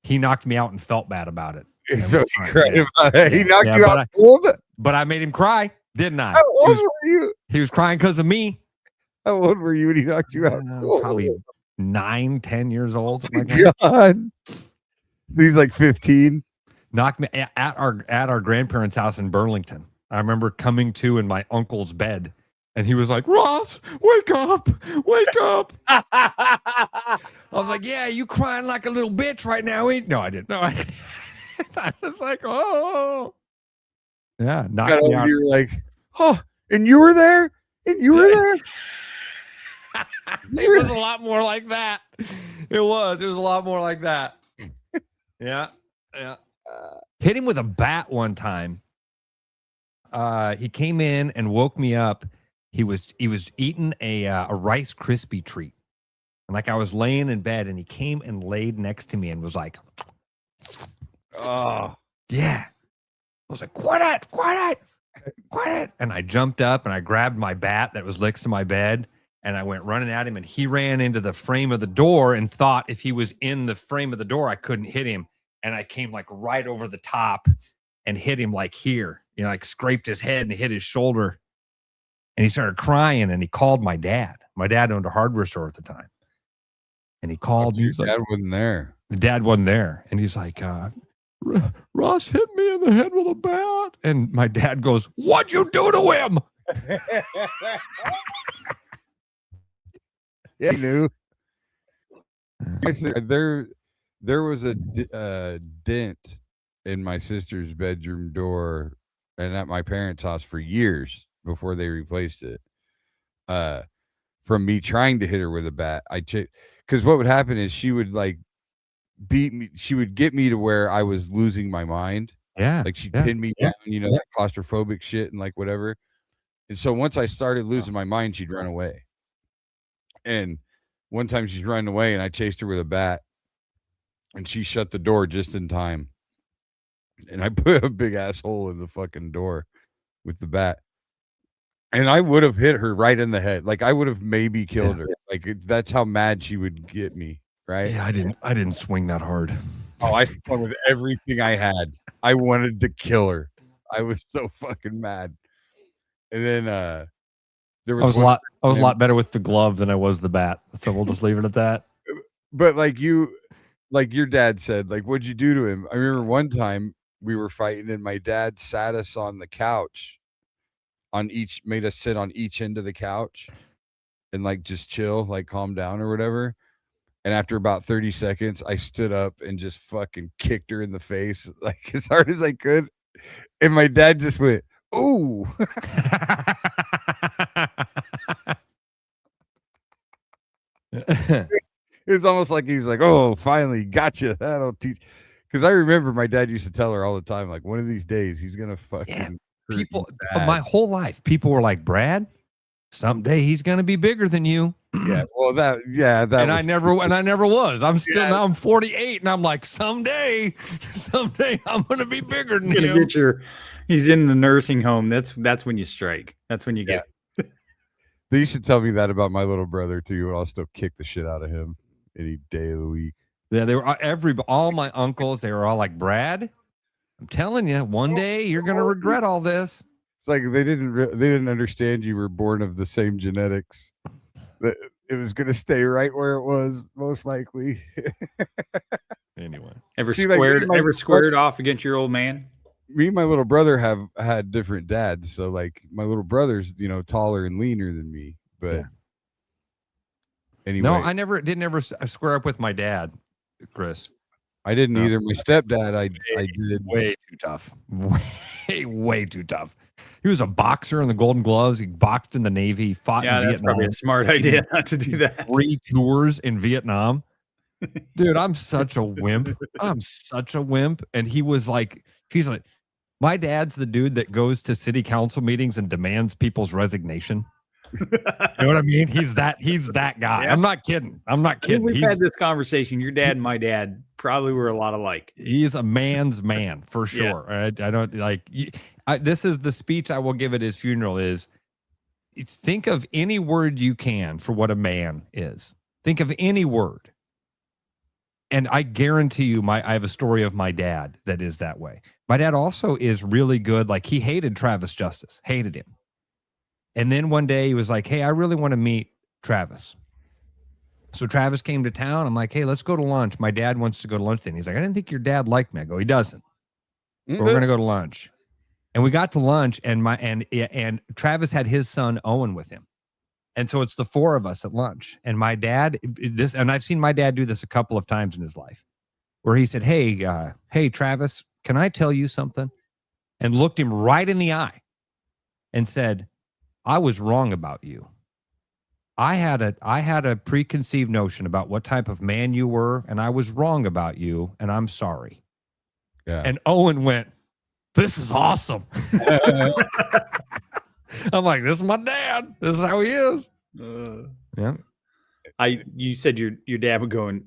He knocked me out and felt bad about it. So he cried about it. He knocked you out cold? But I made him cry, didn't I? How old were you? He was crying because of me. How old were you when he knocked you out cold? Probably 9-10 years old. God. He's like 15. Knocked me at our grandparents' house in Burlington. I remember coming to in my uncle's bed, and he was like, "Ross, wake up, wake up." I was like, "Yeah, you crying like a little bitch right now." No, I didn't. No, I was like, "Oh, yeah." Knocked me out. You're like, "Oh, and you were there, and you were there." It was a lot more like that. It was a lot more like that. Yeah. Hit him with a bat one time. He came in and woke me up. He was eating a Rice Krispie treat, and like I was laying in bed, and he came and laid next to me and was like, "Oh yeah." I was like, "Quiet it!" And I jumped up and I grabbed my bat that was next to my bed, and I went running at him, and he ran into the frame of the door and thought if he was in the frame of the door, I couldn't hit him. And I came like right over the top and hit him like here, like scraped his head and hit his shoulder. And he started crying and he called my dad. My dad owned a hardware store at the time. And he called me. Your dad wasn't there. The dad wasn't there. And he's like, "Ross hit me in the head with a bat." And my dad goes, "What'd you do to him?" Yeah, he knew. There was a dent in my sister's bedroom door and at my parents' house for years before they replaced it. From me trying to hit her with a bat. Because what would happen is she would like beat me. She would get me to where I was losing my mind. Yeah. Like she'd pin me down, that claustrophobic shit and like whatever. And so once I started losing my mind, she'd run away. And one time she's running away and I chased her with a bat. And she shut the door just in time. And I put a big asshole in the fucking door with the bat. And I would have hit her right in the head. Like I would have maybe killed her. Like that's how mad she would get me, right? Yeah, I didn't swing that hard. Oh, I swung with everything I had. I wanted to kill her. I was so fucking mad. And then there was I was a lot better with the glove than I was the bat. So we'll just leave it at that. But like your dad said, like, what'd you do to him? I remember one time we were fighting, and my dad sat us on the couch, made us sit on each end of the couch, and like just chill, like calm down or whatever. And after about 30 seconds, I stood up and just fucking kicked her in the face like as hard as I could. And my dad just went, "Ooh." It was almost like he was like, "Oh, finally gotcha. That'll teach." Because I remember my dad used to tell her all the time, like, one of these days he's gonna fucking people. My whole life, people were like, "Brad, someday he's gonna be bigger than you." Yeah, well, that. And I never was. I'm still now. I'm 48, and I'm like, someday I'm gonna be bigger than you. He's in the nursing home. That's when you strike. That's when you get. They used to tell me that about my little brother too, and I'll still kick the shit out of him any day of the week. Yeah, they were all my uncles. They were all like, Brad, I'm telling you, one day you're gonna regret all this. It's like they didn't understand you were born of the same genetics. That it was gonna stay right where it was, most likely. Anyway, ever squared off against your old man? Me and my little brother have had different dads, so like my little brother's taller and leaner than me, but anyway. No, I didn't ever square up with my dad, Chris. I didn't either. My stepdad, I did. Way too tough. Way too tough. He was a boxer in the Golden Gloves. He boxed in the Navy. He fought in Vietnam. That's probably a smart idea not to do that. 3 tours in Vietnam. Dude, I'm such a wimp. And he's like, my dad's the dude that goes to city council meetings and demands people's resignation. You know what I mean? He's that guy. Yeah. I'm not kidding. We've had this conversation. Your dad and my dad probably were a lot alike. He's a man's man for sure. Yeah. I don't like. This is the speech I will give at his funeral. Is think of any word you can for what a man is. Think of any word. And I guarantee you, I have a story of my dad that is that way. My dad also is really good. Like, he hated Travis Justice, hated him. And then one day he was like, "Hey, I really want to meet Travis." So Travis came to town. I'm like, "Hey, let's go to lunch. My dad wants to go to lunch then." He's like, "I didn't think your dad liked me." I go, "He doesn't." But we're going to go to lunch. And we got to lunch, and Travis had his son Owen with him. And so it's the 4 of us at lunch. And my dad, and I've seen my dad do this a couple of times in his life, where he said, hey, Travis, can I tell you something? And looked him right in the eye and said, "I was wrong about you. I had a preconceived notion about what type of man you were, and I was wrong about you, and I'm sorry." Yeah. And Owen went, "This is awesome." I'm like, "This is my dad. This is how he is." Yeah. You said your dad would go and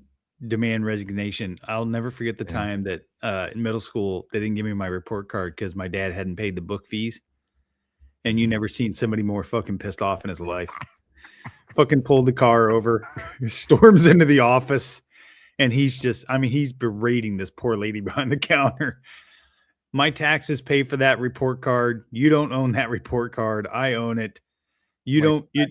demand resignation. I'll never forget the time that in middle school they didn't give me my report card because my dad hadn't paid the book fees. And you never seen somebody more fucking pissed off in his life. Fucking pulled the car over, storms into the office, and he's berating this poor lady behind the counter. "My taxes pay for that report card. You don't own that report card. I own it. You don't pay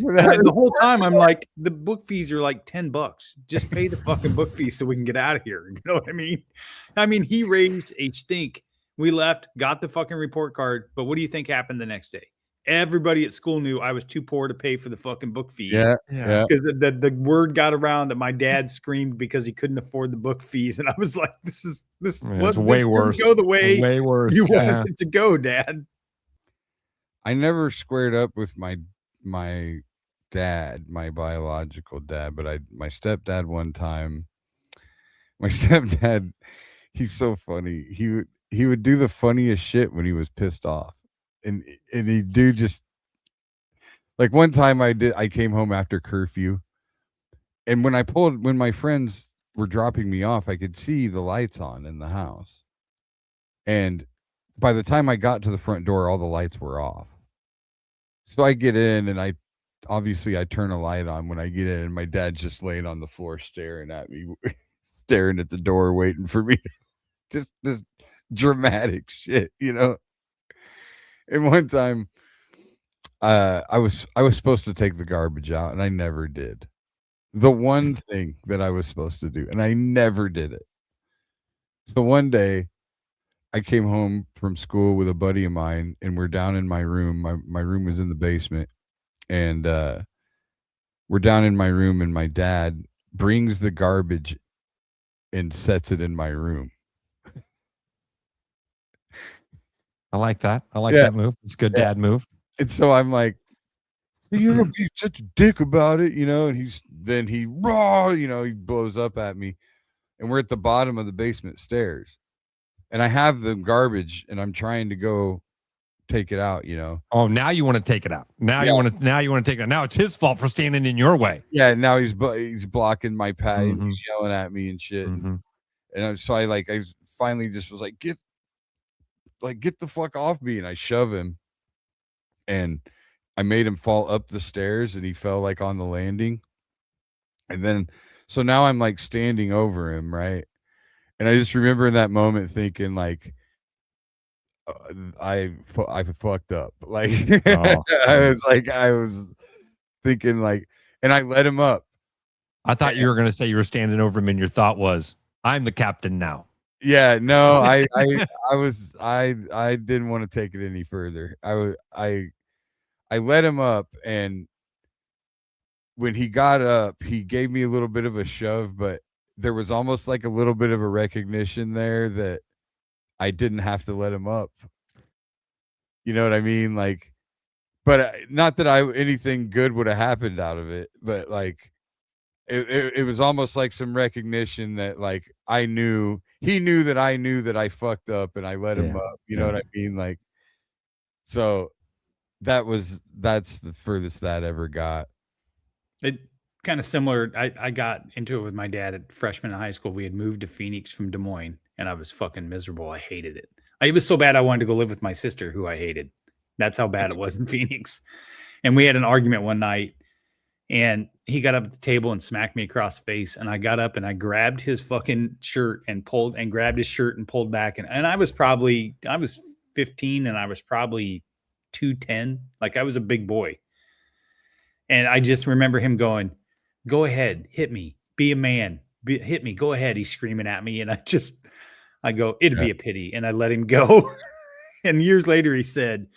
for that." And the whole time I'm like, the book fees are like $10. Just pay the fucking book fees so we can get out of here. You know what I mean? He raised a stink. We left, got the fucking report card, but what do you think happened the next day? Everybody at school knew I was too poor to pay for the fucking book fees. Yeah. Because the word got around that my dad screamed because he couldn't afford the book fees, and I was like, "This is way worse. Go the way you wanted it to go, Dad." I never squared up with my dad, my biological dad, but my stepdad one time. My stepdad, he's so funny. He would do the funniest shit when he was pissed off. And he'd do just like one time I came home after curfew, and when my friends were dropping me off, I could see the lights on in the house. And by the time I got to the front door, all the lights were off. So I get in, and I turn a light on when I get in, and my dad's just laying on the floor staring at me, staring at the door, waiting for me. Just this dramatic shit, And one time, I was supposed to take the garbage out, and I never did. The one thing that I was supposed to do, and I never did it. So one day, I came home from school with a buddy of mine, and we're down in my room. My room was in the basement, and we're down in my room, and my dad brings the garbage and sets it in my room. I like that. I like that move. It's a good dad move. And so I'm like, you're gonna be such a dick about it, you know. And he blows up at me, and we're at the bottom of the basement stairs, and I have the garbage, and I'm trying to go take it out, you know. Oh, now you want to take it out. Now you want to take it out. Now it's his fault for standing in your way. Yeah, now he's blocking my path, and he's yelling at me and shit. And I finally just was like, get the fuck off me, and I shove him, and I made him fall up the stairs, and he fell like on the landing. And then so now I'm like standing over him, right? And I just remember in that moment thinking like, I fucked up. Like I was thinking like, and I let him up. I thought you were going to say you were standing over him and your thought was, I'm the captain now. Yeah, no, I didn't want to take it any further. I let him up, and when he got up, he gave me a little bit of a shove, but there was almost like a little bit of a recognition there that I didn't have to let him up. You know what I mean? Like, but not that anything good would have happened out of it, but like it was almost like some recognition that like he knew that I knew that I fucked up, and I let him up. You know what I mean? Like, so that's the furthest that ever got. It kind of similar. I got into it with my dad at freshman in high school. We had moved to Phoenix from Des Moines, and I was fucking miserable. I hated it. It was so bad I wanted to go live with my sister, who I hated. That's how bad it was in Phoenix. And we had an argument one night, and he got up at the table and smacked me across the face. And I got up and I grabbed his fucking shirt and grabbed his shirt and pulled back. And I was 15, and I was probably 210. Like, I was a big boy. And I just remember him going, "Go ahead, hit me, be a man, hit me, go ahead." He's screaming at me. And I go, "It'd be a pity." And I let him go. And years later, he said,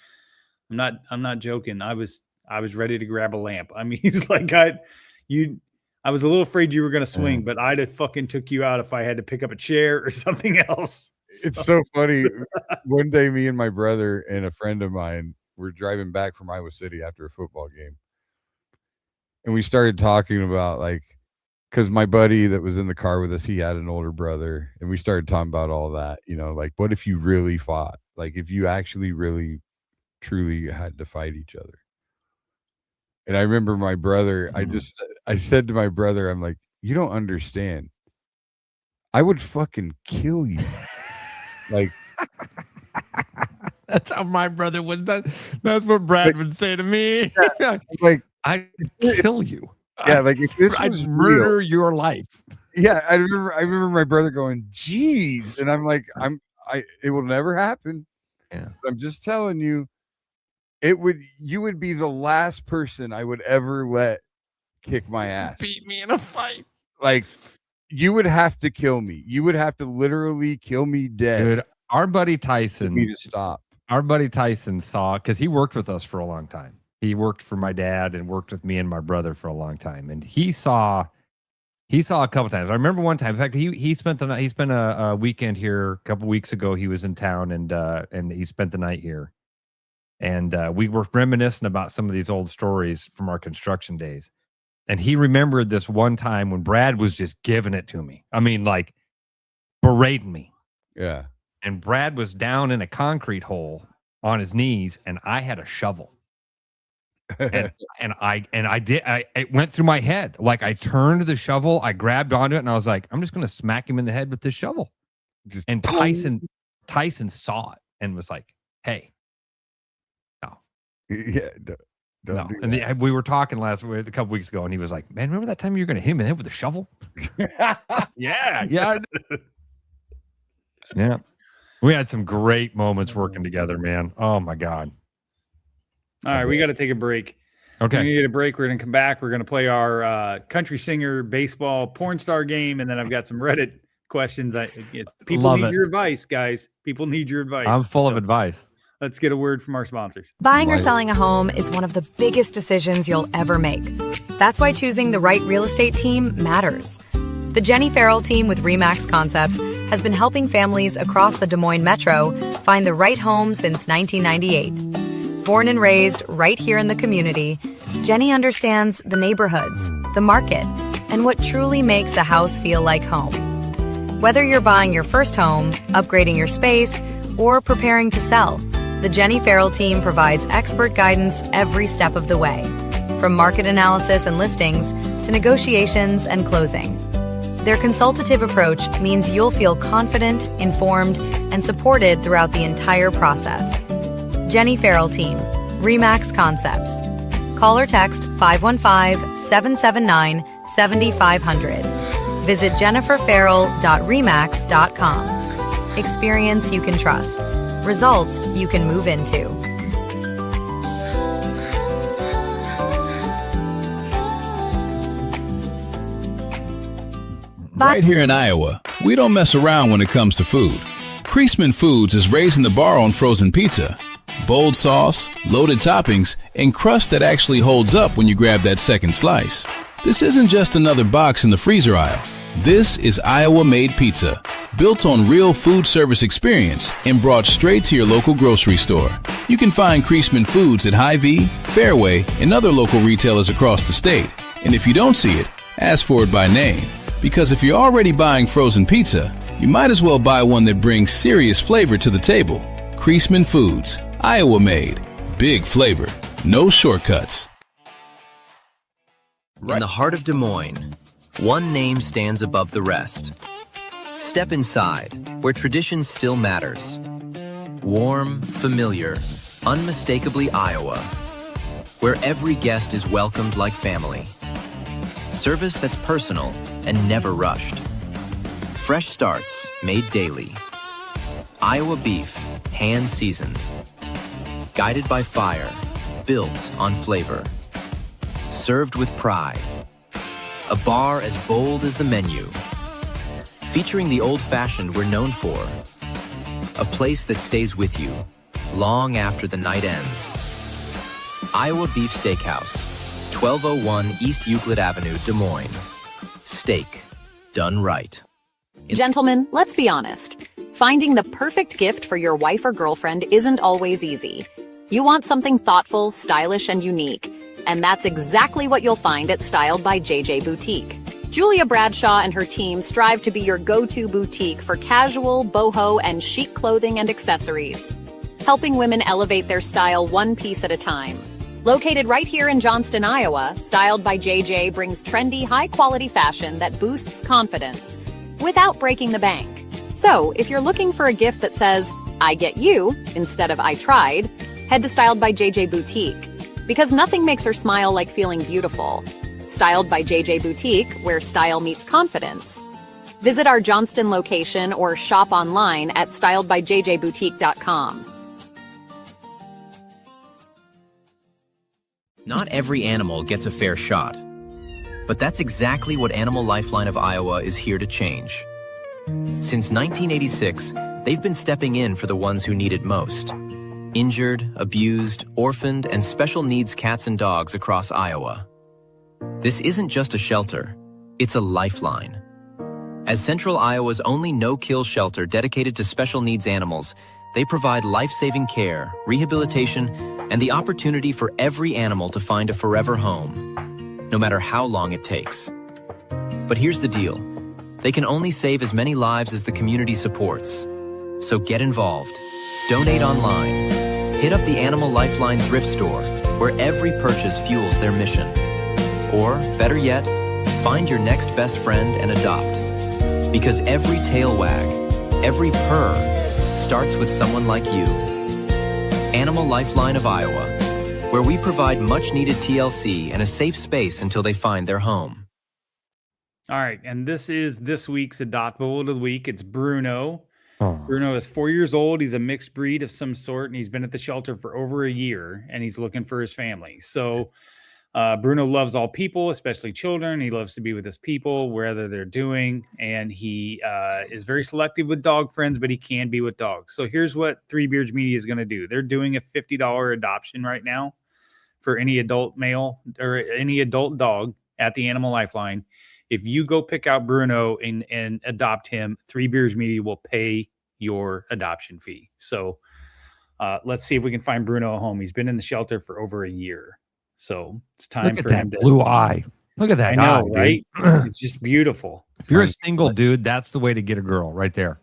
I'm not joking. I was ready to grab a lamp. I mean, he's like, I was a little afraid you were going to swing, but I'd have fucking took you out if I had to pick up a chair or something else. It's so funny. One day, me and my brother and a friend of mine were driving back from Iowa City after a football game. And we started talking about like, because my buddy that was in the car with us, he had an older brother, and we started talking about all that, you know, like, what if you really fought? Like, if you actually really, truly had to fight each other. And I remember my brother, I said to my brother, I'm like, you don't understand. I would fucking kill you. Like, that's how my brother would. That's what Brad would say to me. Yeah, like, I'd kill you. Yeah, like if this I'd was murder real, your life. Yeah, I remember my brother going, "Geez," and I'm like, it will never happen. Yeah, I'm just telling you, you would be the last person I would ever let kick my ass, beat me in a fight. Like, you would have to kill me. You would have to literally kill me dead. Dude, our buddy Tyson, me to stop. Our buddy Tyson saw, because he worked with us for a long time. He worked for my dad and worked with me and my brother for a long time. And he saw a couple times. I remember one time, in fact, he spent the night. He spent a weekend here a couple weeks ago. He was in town, and he spent the night here. And we were reminiscing about some of these old stories from our construction days. And he remembered this one time when Brad was just giving it to me. I mean, like, berating me. Yeah. And Brad was down in a concrete hole on his knees, and I had a shovel. and it went through my head. Like, I turned the shovel, I grabbed onto it, and I was like, I'm just gonna smack him in the head with this shovel. And Tyson saw it and was like, "Hey, no." Yeah, don't do and we were talking a couple weeks ago, and he was like, "Man, remember that time you were gonna hit him in the head with a shovel?" Yeah. Yeah. We had some great moments working together, man. Oh my God. All right, we got to take a break. Okay. We're going to get a break. We're going to come back. We're going to play our country singer baseball porn star game. And then I've got some Reddit questions. People Love need it. your advice, guys. People need your advice. I'm full of advice. Let's get a word from our sponsors. Buying or selling a home is one of the biggest decisions you'll ever make. That's why choosing the right real estate team matters. The Jenny Farrell team with RE/MAX Concepts has been helping families across the Des Moines metro find the right home since 1998. Born and raised right here in the community, Jenny understands the neighborhoods, the market, and what truly makes a house feel like home. Whether you're buying your first home, upgrading your space, or preparing to sell, the Jenny Farrell team provides expert guidance every step of the way, from market analysis and listings to negotiations and closing. Their consultative approach means you'll feel confident, informed, and supported throughout the entire process. Jenny Farrell Team, RE/MAX Concepts. Call or text 515-779-7500. Visit jenniferfarrell.remax.com. Experience you can trust. Results you can move into. Right here in Iowa, we don't mess around when it comes to food. Creasman Foods is raising the bar on frozen pizza. Bold sauce, loaded toppings, and crust that actually holds up when you grab that second slice. This isn't just another box in the freezer aisle. This is Iowa-made pizza, built on real food service experience and brought straight to your local grocery store. You can find Creasman Foods at Hy-Vee, Fairway, and other local retailers across the state. And if you don't see it, ask for it by name. Because if you're already buying frozen pizza, you might as well buy one that brings serious flavor to the table. Creasman Foods, Iowa-made. Big flavor, no shortcuts. In the heart of Des Moines, one name stands above the rest. Step inside, where tradition still matters. Warm, familiar, unmistakably Iowa, where every guest is welcomed like family. Service that's personal and never rushed. Fresh starts made daily. Iowa beef, hand-seasoned. Guided by fire, built on flavor. Served with pride. A bar as bold as the menu. Featuring the old-fashioned we're known for. A place that stays with you long after the night ends. Iowa Beef Steakhouse, 1201 East Euclid Avenue, Des Moines. Steak done right. Gentlemen, let's be honest. Finding the perfect gift for your wife or girlfriend isn't always easy. You want something thoughtful, stylish, and unique. And that's exactly what you'll find at Styled by JJ Boutique. Julia Bradshaw and her team strive to be your go-to boutique for casual, boho, and chic clothing and accessories, helping women elevate their style one piece at a time. Located right here in Johnston, Iowa, Styled by JJ brings trendy, high-quality fashion that boosts confidence without breaking the bank. So, if you're looking for a gift that says, I get you, instead of I tried, head to Styled by JJ Boutique. Because nothing makes her smile like feeling beautiful. Styled by JJ Boutique, where style meets confidence. Visit our Johnston location or shop online at styledbyjjboutique.com. Not every animal gets a fair shot. But that's exactly what Animal Lifeline of Iowa is here to change. Since 1986, they've been stepping in for the ones who need it most. Injured, abused, orphaned, and special needs cats and dogs across Iowa. This isn't just a shelter, it's a lifeline. As Central Iowa's only no-kill shelter dedicated to special needs animals, they provide life-saving care, rehabilitation, and the opportunity for every animal to find a forever home, no matter how long it takes. But here's the deal. They can only save as many lives as the community supports. So get involved. Donate online. Hit up the Animal Lifeline thrift store, where every purchase fuels their mission. Or, better yet, find your next best friend and adopt. Because every tail wag, every purr, starts with someone like you. Animal Lifeline of Iowa, where we provide much-needed TLC and a safe space until they find their home. All right, and this is this week's Adoptable of the Week. It's Bruno. Bruno is 4 years old. He's a mixed breed of some sort, and he's been at the shelter for over a year, and he's looking for his family. So Bruno loves all people, especially children. He loves to be with his people, wherever they're doing. And he is very selective with dog friends, but he can be with dogs. So here's what Three Beards Media is going to do. They're doing a $50 adoption right now for any adult male or any adult dog at the Animal Lifeline. If you go pick out Bruno and adopt him, Three Beards Media will pay your adoption fee. So let's see if we can find Bruno a home. He's been in the shelter for over a year. So it's time for him to blue eye. Look at that. I know, eye, right? It's just beautiful. If you're a single dude, that's the way to get a girl right there.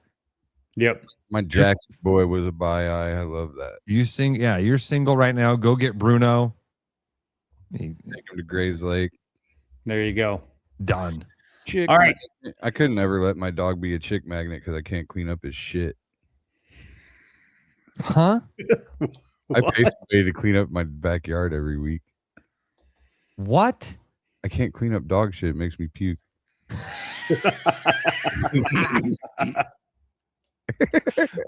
Yep. My Jackson boy was a bi eye. I love that. You're single right now. Go get Bruno. Take him to Gray's Lake. There you go. Done. Chick All right. magnet. I couldn't ever let my dog be a chick magnet because I can't clean up his shit. Huh? I pay somebody to clean up my backyard every week. What? I can't clean up dog shit. It makes me puke.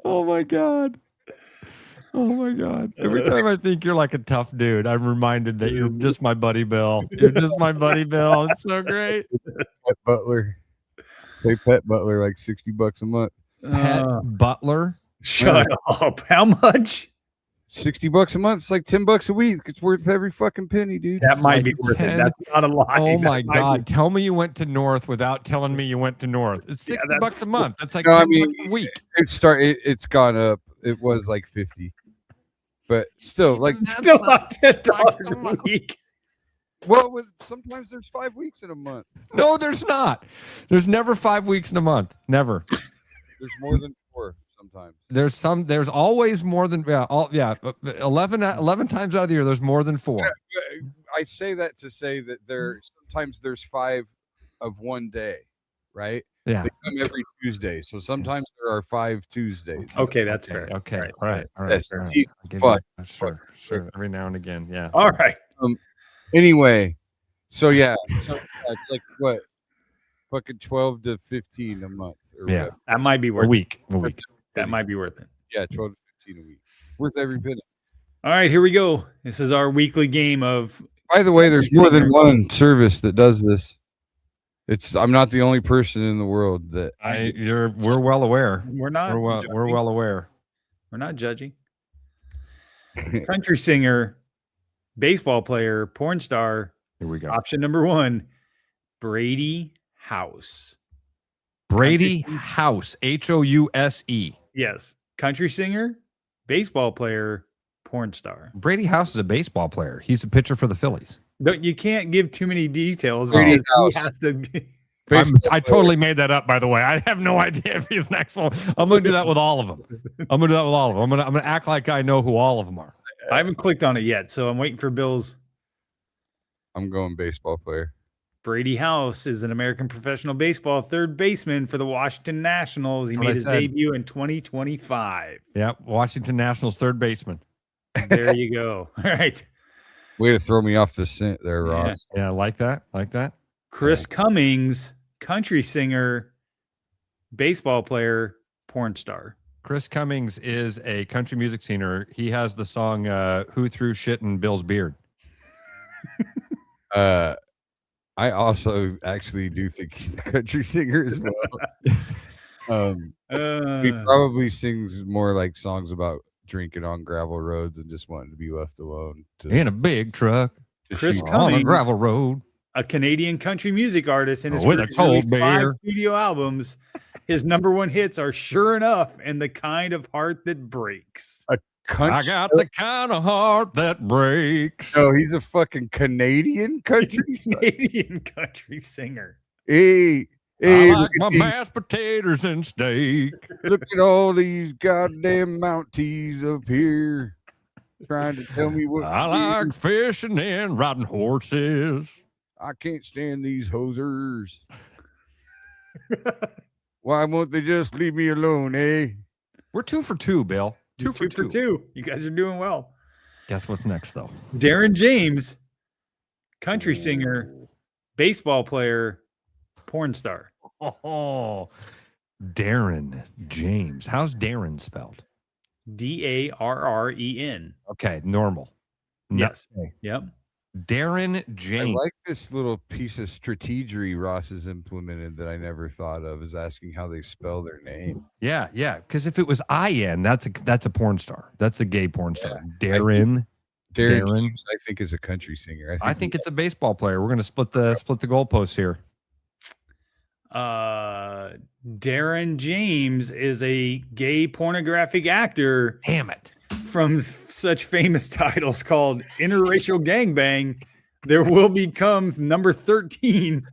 Oh my God. Oh my God. Every time I think you're like a tough dude, I'm reminded that you're just my buddy Bill. You're just my buddy Bill. It's so great. Pet Butler. Pay Pet Butler like $60 a month. Pet Butler? Shut up. How much? $60 a month. It's like $10 a week. It's worth every fucking penny, dude. That might be worth it. That's not a lie. Oh my That might God. be- Tell me you went to North without telling me you went to North. It's $60 that's- a month. That's like No, I $10 mean, a week. It's gone up. It was like 50. But still, like Still not $10 a week. well, sometimes there's 5 weeks in a month. No, there's not. There's never 5 weeks in a month. Never. There's more than 4 sometimes. There's always more than 11 times out of the year there's more than 4. I say that to say that sometimes there's 5 of one day, right? Yeah. They come every Tuesday. So sometimes there are 5 Tuesdays. Okay, that's fair. Okay. Right. All right. Yes, fair enough. Jesus I'll give fuck. you- Sure. Every now and again. Yeah. All right. Anyway, so yeah, so it's like what? Fucking 12 to 15 a month. Or Yeah. whatever. That might be worth A week. That might be worth it. Yeah, 12 to 15 a week. Worth every penny. All right, here we go. This is our weekly game of By the way, there's more than one service that does this. I'm not the only person in the world that We're well aware. we're not We're well aware. we're not judging. Country singer, baseball player, porn star. Here we go. Option number 1, Brady House. Brady House. House. Yes. Country singer, baseball player, porn star. Brady House is a baseball player. He's a pitcher for the Phillies. You can't give too many details. Brady because he House. has to be- I totally made that up, by the way. I have no idea if he's next one. I'm going to do that with all of them. I'm going to act like I know who all of them are. I haven't clicked on it yet, so I'm waiting for Bill's. I'm going baseball player. Brady House is an American professional baseball third baseman for the Washington Nationals. He That's what made I his said. debut in 2025. Yep. Washington Nationals third baseman. There you go. All right. Way to throw me off the scent there, Ross. Yeah, like that. Chris Cummings, country singer, baseball player, porn star. Chris Cummings is a country music singer. He has the song Who Threw Shit in Bill's Beard. I also actually do think he's a country singer as well. He probably sings more like songs about drinking on gravel roads and just wanting to be left alone. In a big truck. Chris on a Cummings, gravel road. a Canadian country music artist, and his With a career's cold released 5 beer. studio albums. His number 1 hits are Sure Enough and The Kind of Heart That Breaks. I got the kind of heart that breaks. No, he's a fucking Canadian country. Canadian country singer. Hey, I like look my at these- mashed potatoes and steak. Look at all these goddamn Mounties up here trying to tell me what. I to do. like fishing and riding horses. I can't stand these hosers. Why won't they just leave me alone, eh? We're 2 for 2, Bill. Two for two. You guys are doing well. Guess what's next, though? Darren James, country singer, baseball player, porn star. Oh, Darren James. How's Darren spelled? Darren. Okay, normal. No- Yes. Yep. Darren James. I like this little piece of strategery Ross has implemented that I never thought of, is asking how they spell their name. Yeah. Because if it was IN, that's a porn star. That's a gay porn star. Yeah. Darren James, I think, is a country singer. I think it's a baseball player. We're going to split the goalposts here. Darren James is a gay pornographic actor. Damn it. From such famous titles called Interracial Gangbang, There Will Become Number 13,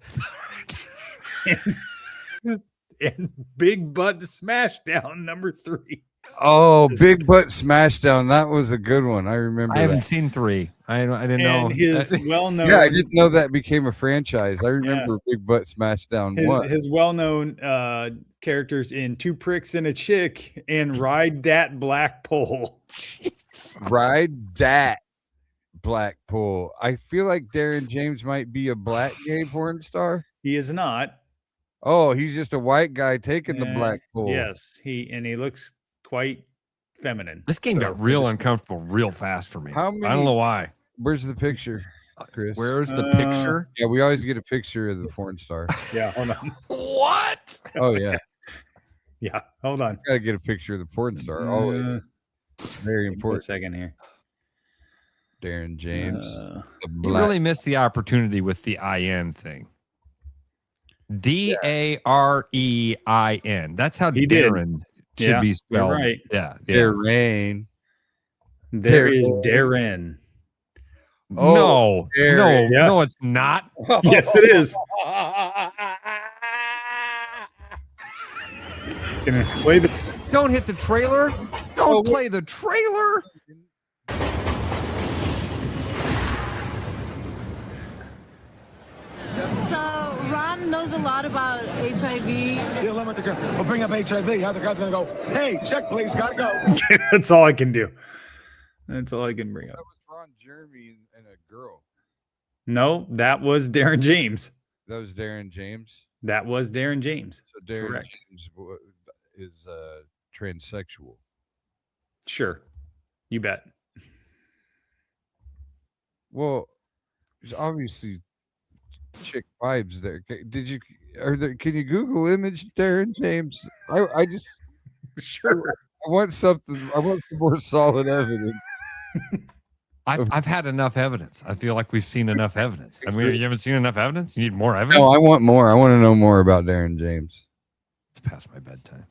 and Big Butt Smashdown number 3. Oh, Big Butt Smashdown. That was a good one. I remember. I haven't seen 3. I didn't know. His well-known. Yeah, I didn't know that became a franchise. I remember Big Butt Smashdown 1. His well-known characters in Two Pricks and a Chick and Ride Dat Black Pole. Ride Dat Black Pole. I feel like Darren James might be a black gay porn star. He is not. Oh, he's just a white guy taking the black pole. Yes, he looks quite feminine. This game got real uncomfortable real fast for me. I don't know why. Where's the picture, Chris? Where's the picture? Yeah, we always get a picture of the porn star. Yeah, hold on. What? Oh, yeah. Yeah, hold on. Got to get a picture of the porn star. Always. Very important. A second here. Darren James. You really missed the opportunity with the IN thing. DAREIN. That's how Darren should be spelled. Right. Yeah. Darren. There is Darren. Oh, no, it's not. Yes, it is. Gonna play the. Don't hit the trailer. Don't play the trailer. So Ron knows a lot about HIV. He'll limit the girl. We'll bring up HIV. How the guy's gonna go? Hey, check, please. Gotta go. That's all I can do. That's all I can bring up. That was Ron Jeremy and a girl. No, that was Darren James. That was Darren James. That was Darren James. So Darren Correct. James is transsexual. Sure, you bet. Well, there's obviously chick vibes there. Did you? Can you Google image Darren James? I just sure. I want something. I want some more solid evidence. I've had enough evidence. I feel like we've seen enough evidence. I mean, you haven't seen enough evidence? You need more evidence? No, I want more. I want to know more about Darren James. It's past my bedtime.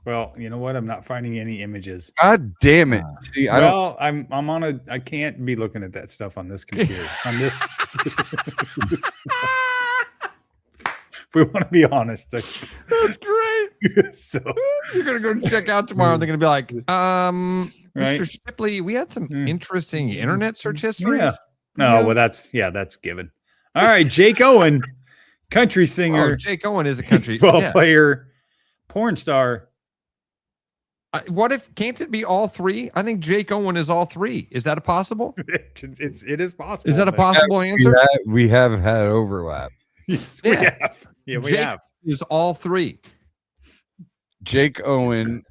Well, you know what? I'm not finding any images. God damn it! See, I'm on a. I can't be looking at that stuff on this computer. On this. If we want to be honest, that's great. So you're gonna go check out tomorrow, and they're gonna be like, Right? Mr. Shipley, we had some interesting internet search histories. Yeah. No, well, that's given. All right, Jake Owen, country singer. Oh, Jake Owen is a country player, porn star. What if can't it be all three? I think Jake Owen is all three. Is that a possible? It is possible. Is that a possible answer? We have had overlap. Yes, we have. Yeah, we Jake have. Is all three. Jake Owen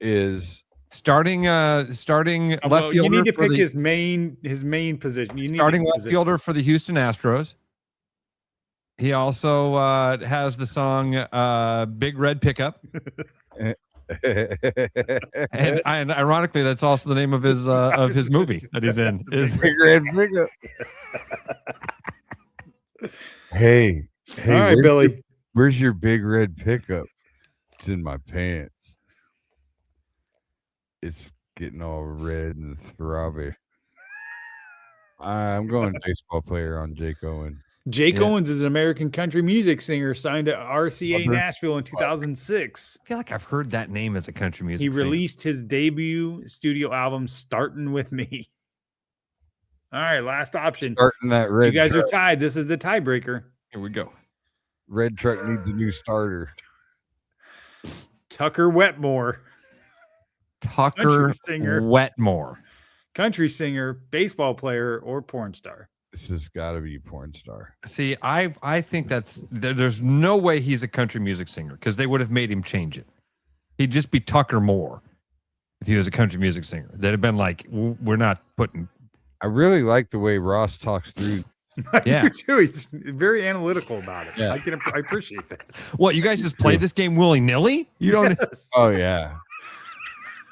is starting left fielder. You need to pick his main position. You starting left fielder for the Houston Astros. He also has the song "Big Red Pickup," and ironically, that's also the name of his movie that he's in. Is Big Red Pickup. Hey, all right, Billy. Where's your big red pickup? It's in my pants. It's getting all red and throbby. I'm going baseball player on Jake Owen. Jake Owens is an American country music singer signed to RCA Nashville in 2006. I feel like I've heard that name as a country music singer. He released his debut studio album, Startin' With Me. All right, last option. Starting that red. You guys truck. are tied. This is the tiebreaker. Here we go. Red truck needs a new starter. Tucker Wetmore. Tucker Wetmore. Country singer, baseball player, or porn star. This has got to be porn star. See, I think there's no way he's a country music singer because they would have made him change it. He'd just be Tucker Moore if he was a country music singer. They'd have been like, we're not putting I really like the way Ross talks through. I do too. He's very analytical about it. Yeah. I appreciate that. What, you guys just play this game willy-nilly? You don't. Yes. Oh yeah.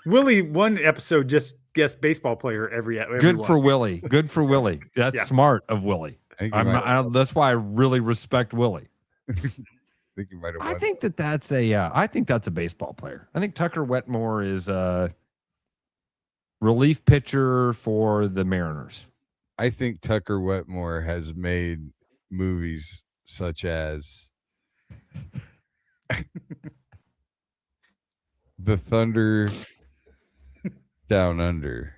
Willie, one episode just guessed baseball player every Good one. for Willie. Good for Willie. That's smart of Willie. That's why I really respect Willie. I think you might have. I think that's a baseball player. I think Tucker Wetmore is a relief pitcher for the Mariners. I think Tucker Wetmore has made movies such as The Thunder Down Under.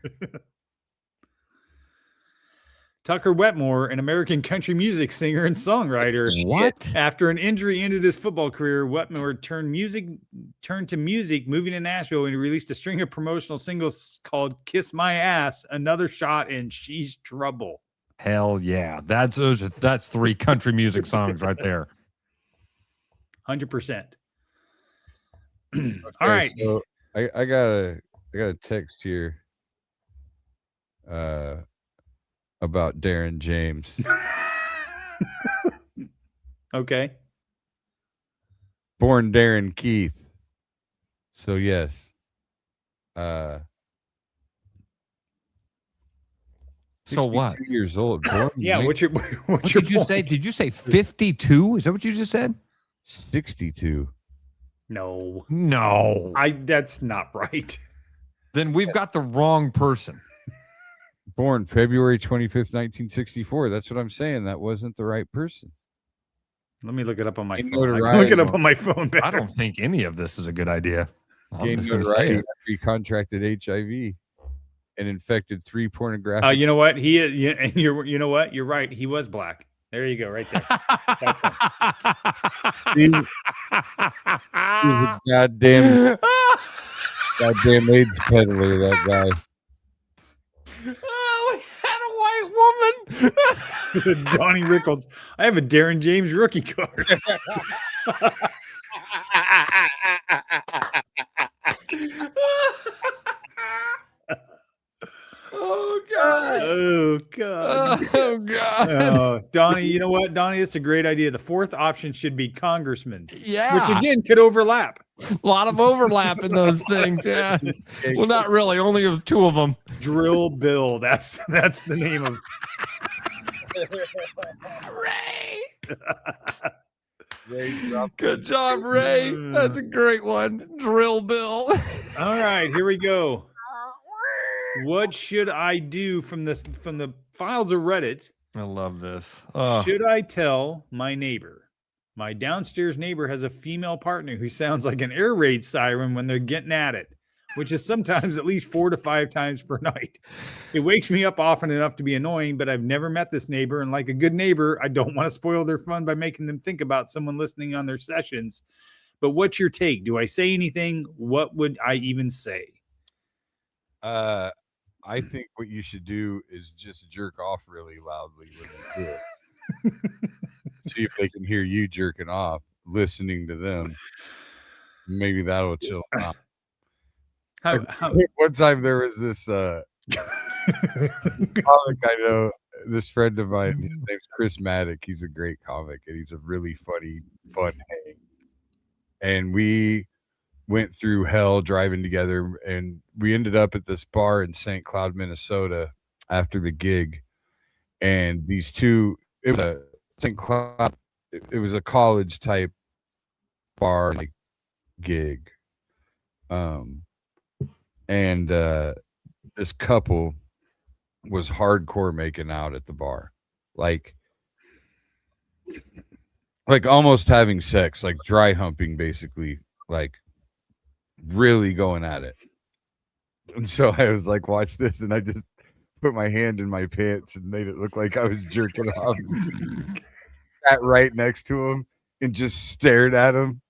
Tucker Wetmore, an American country music singer and songwriter. What? After an injury ended his football career, Wetmore turned to music, moving to Nashville, and he released a string of promotional singles called "Kiss My Ass," "Another Shot," and "She's Trouble." Hell yeah. That's 3 country music songs right there. 100%. Okay, All right. So I got a text here about Darren James. Okay. Born Darren Keith. So yes. So what? 62 years old. Born Yeah, in what did you say? Did you say 52? Is that what you just said? 62. No. That's not right. Then we've got the wrong person. Born February 25th, 1964. That's what I'm saying. That wasn't the right person. Let me look it up on my Gained phone. I can notoriety. look it up on my phone. I don't think any of this is a good idea. I'm Gained just gonna say notoriety it. after he contracted HIV and infected 3 pornographic. You know what? You know what? You're right. He was black. There you go, right there. That's him. He's a goddamn AIDS peddler, that guy. Oh, we had a white woman. Donnie Rickles. I have a Darren James rookie card. Oh God. Oh God. Oh God. Donnie, you know what? Donnie, it's a great idea. The fourth option should be congressman. Yeah. Which again could overlap. A lot of overlap in those things. Yeah. Well, not really. Only of 2 of them. Drill Bill. That's the name of Ray. Good job, Ray. That's a great one. Drill Bill. All right, here we go. What should I do from the files of Reddit? I love this. Should I tell my neighbor? My downstairs neighbor has a female partner who sounds like an air raid siren when they're getting at it, which is sometimes at least 4 to 5 times per night. It wakes me up often enough to be annoying, but I've never met this neighbor, and like a good neighbor, I don't want to spoil their fun by making them think about someone listening on their sessions. But what's your take? Do I say anything? What would I even say? I think what you should do is just jerk off really loudly when you do it. See if they can hear you jerking off, listening to them. Maybe that'll chill them out. One time there was this comic I know, this friend of mine, his name's Chris Maddock. He's a great comic, and he's a really funny, fun hang. And we went through hell driving together, and we ended up at this bar in St. Cloud, Minnesota after the gig. And these two, it was a St. Cloud, it was a college type bar like gig. And this couple was hardcore making out at the bar, like almost having sex, like dry humping, basically, like really going at it. And so I was like, watch this, and I just put my hand in my pants and made it look like I was jerking off. Sat right next to him and just stared at him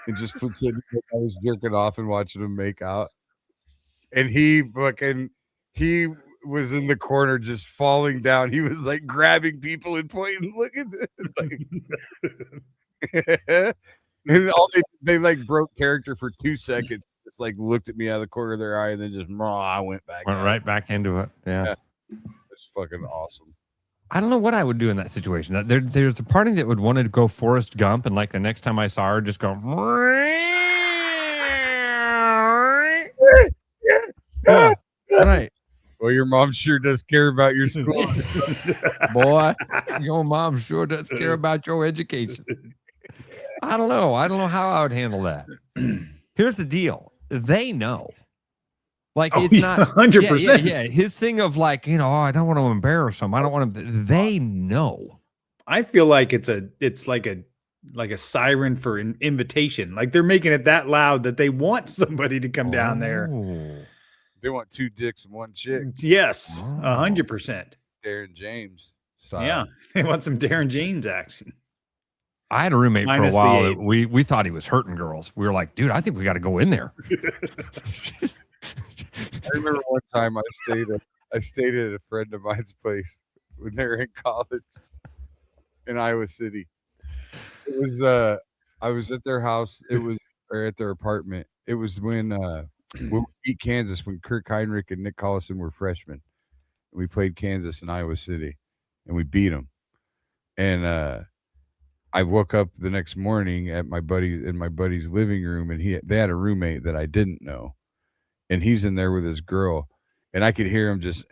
and just pretended like I was jerking off and watching him make out. And he was in the corner just falling down. He was like grabbing people and pointing, look at this. Like, and all they like broke character for 2 seconds. Just like looked at me out of the corner of their eye and then just I went back. Went right back into it. Yeah. It's fucking awesome. I don't know what I would do in that situation. There's a party that would want to go Forrest Gump, and like the next time I saw her, just go. Yeah, right. Well, your mom sure does care about your school. Boy, your mom sure does care about your education. I don't know. I don't know how I would handle that. Here's the deal. They know. Like, it's not 100%. Yeah. His thing of like, I don't want to embarrass them. I don't want to. They know. I feel like it's like a siren for an invitation. Like they're making it that loud that they want somebody to come down there. They want 2 dicks and 1 chick. Yes, 100%. Darren James style. Yeah, they want some Darren James action. I had a roommate Minus for a while. the That we thought he was hurting girls. We were like, dude, I think we got to go in there. I remember one time I stayed at a friend of mine's place when they were in college in Iowa City. It was I was at their house. It was at their apartment. It was when we beat Kansas when Kirk Heinrich and Nick Collison were freshmen. We played Kansas in Iowa City, and we beat them. And I woke up the next morning at my buddy's living room, and they had a roommate that I didn't know, and he's in there with his girl, and I could hear him just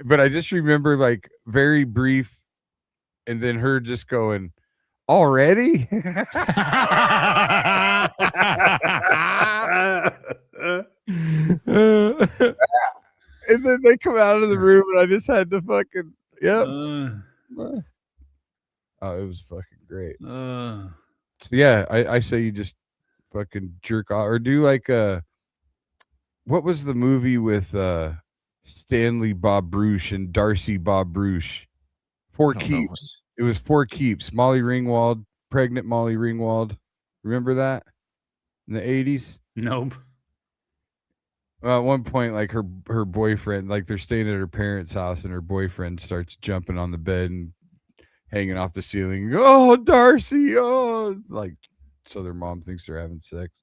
but I just remember like very brief, and then her just going, already. And then they come out of the room, and I just had to fucking oh, it was fucking great. So yeah, I say you just fucking jerk off, or do like what was the movie with Stanley Bob Bruce and Darcy Bob Bruce? 4 Keeps. It was 4 Keeps. Molly Ringwald, pregnant Molly Ringwald. Remember that in the 80s? Nope. At one point, like her boyfriend, like they're staying at her parents' house, and her boyfriend starts jumping on the bed and hanging off the ceiling. Oh, Darcy! Oh, like so their mom thinks they're having sex.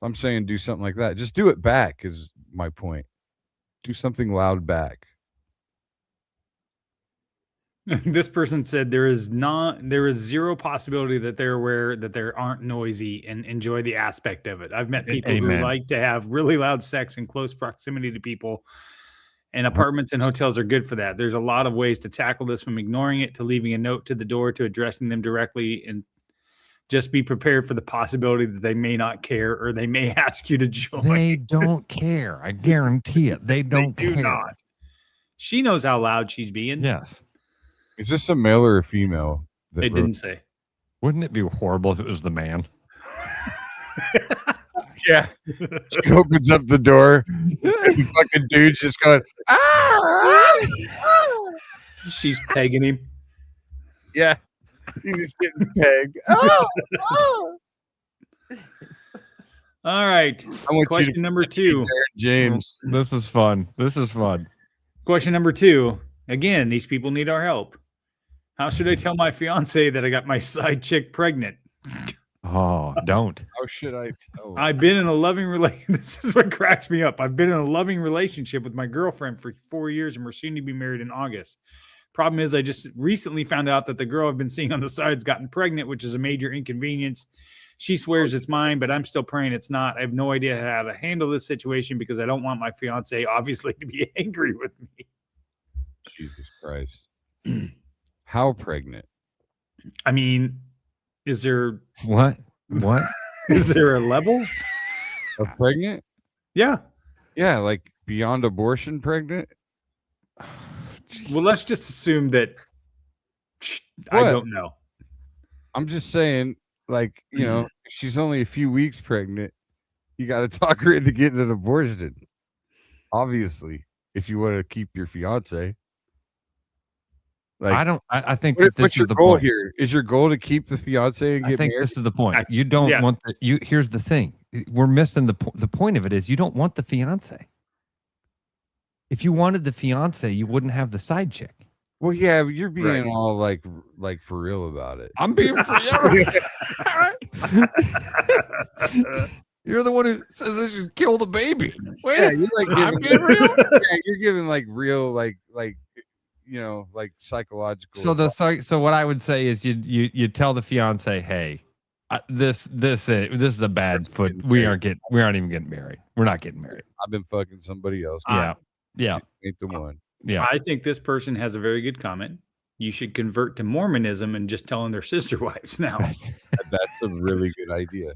I'm saying do something like that. Just do it back is my point. Do something loud back. This person said there is zero possibility that they're aware that they aren't noisy and enjoy the aspect of it. I've met people who like to have really loud sex in close proximity to people, and apartments and hotels are good for that. There's a lot of ways to tackle this, from ignoring it to leaving a note to the door to addressing them directly, and just be prepared for the possibility that they may not care or they may ask you to join. They don't care. I guarantee it. They don't do care. Not. She knows how loud she's being. Yes. Is this a male or a female? It didn't say. Wouldn't it be horrible if it was the man? Yeah. She opens up the door, and the fucking dude's just going, She's pegging him. Yeah. He's just getting pegged. All right. Question number 2. James. This is fun. Question number 2. Again, these people need our help. How should I tell my fiance that I got my side chick pregnant? Oh, don't. How should I tell? I've been in a loving relationship. This is what cracks me up. I've been in a loving relationship with my girlfriend for 4 years, and we're soon to be married in August. Problem is, I just recently found out that the girl I've been seeing on the side's gotten pregnant, which is a major inconvenience. She swears it's mine, but I'm still praying it's not. I have no idea how to handle this situation because I don't want my fiance, obviously, to be angry with me. Jesus Christ. How pregnant? I mean, is there... What? Is there a level? Of pregnant? Yeah. Yeah, like beyond abortion pregnant? Well, let's just assume that... I don't know. I'm just saying, like, you know, if she's only a few weeks pregnant, you got to talk her into getting an abortion. Obviously, if you want to keep your fiance. Like, I think what's your goal here? Is your goal to keep the fiance and get married? This is the point. You don't want here's the thing. We're missing the point of it is you don't want the fiance. If you wanted the fiance, you wouldn't have the side chick. Well, yeah, you're being all like for real about it. I'm being for real. You're the one who says they should kill the baby. Wait, Yeah, you're like I'm giving, being real. yeah, you're giving like real, like like psychological. So what I would say is you tell the fiance, hey, this is a bad foot. We aren't even getting married. We're not getting married. I've been fucking somebody else. Yeah. You ain't the one. Yeah. I think this person has a very good comment. You should convert to Mormonism and just tell them they're sister wives now. That's a really good idea.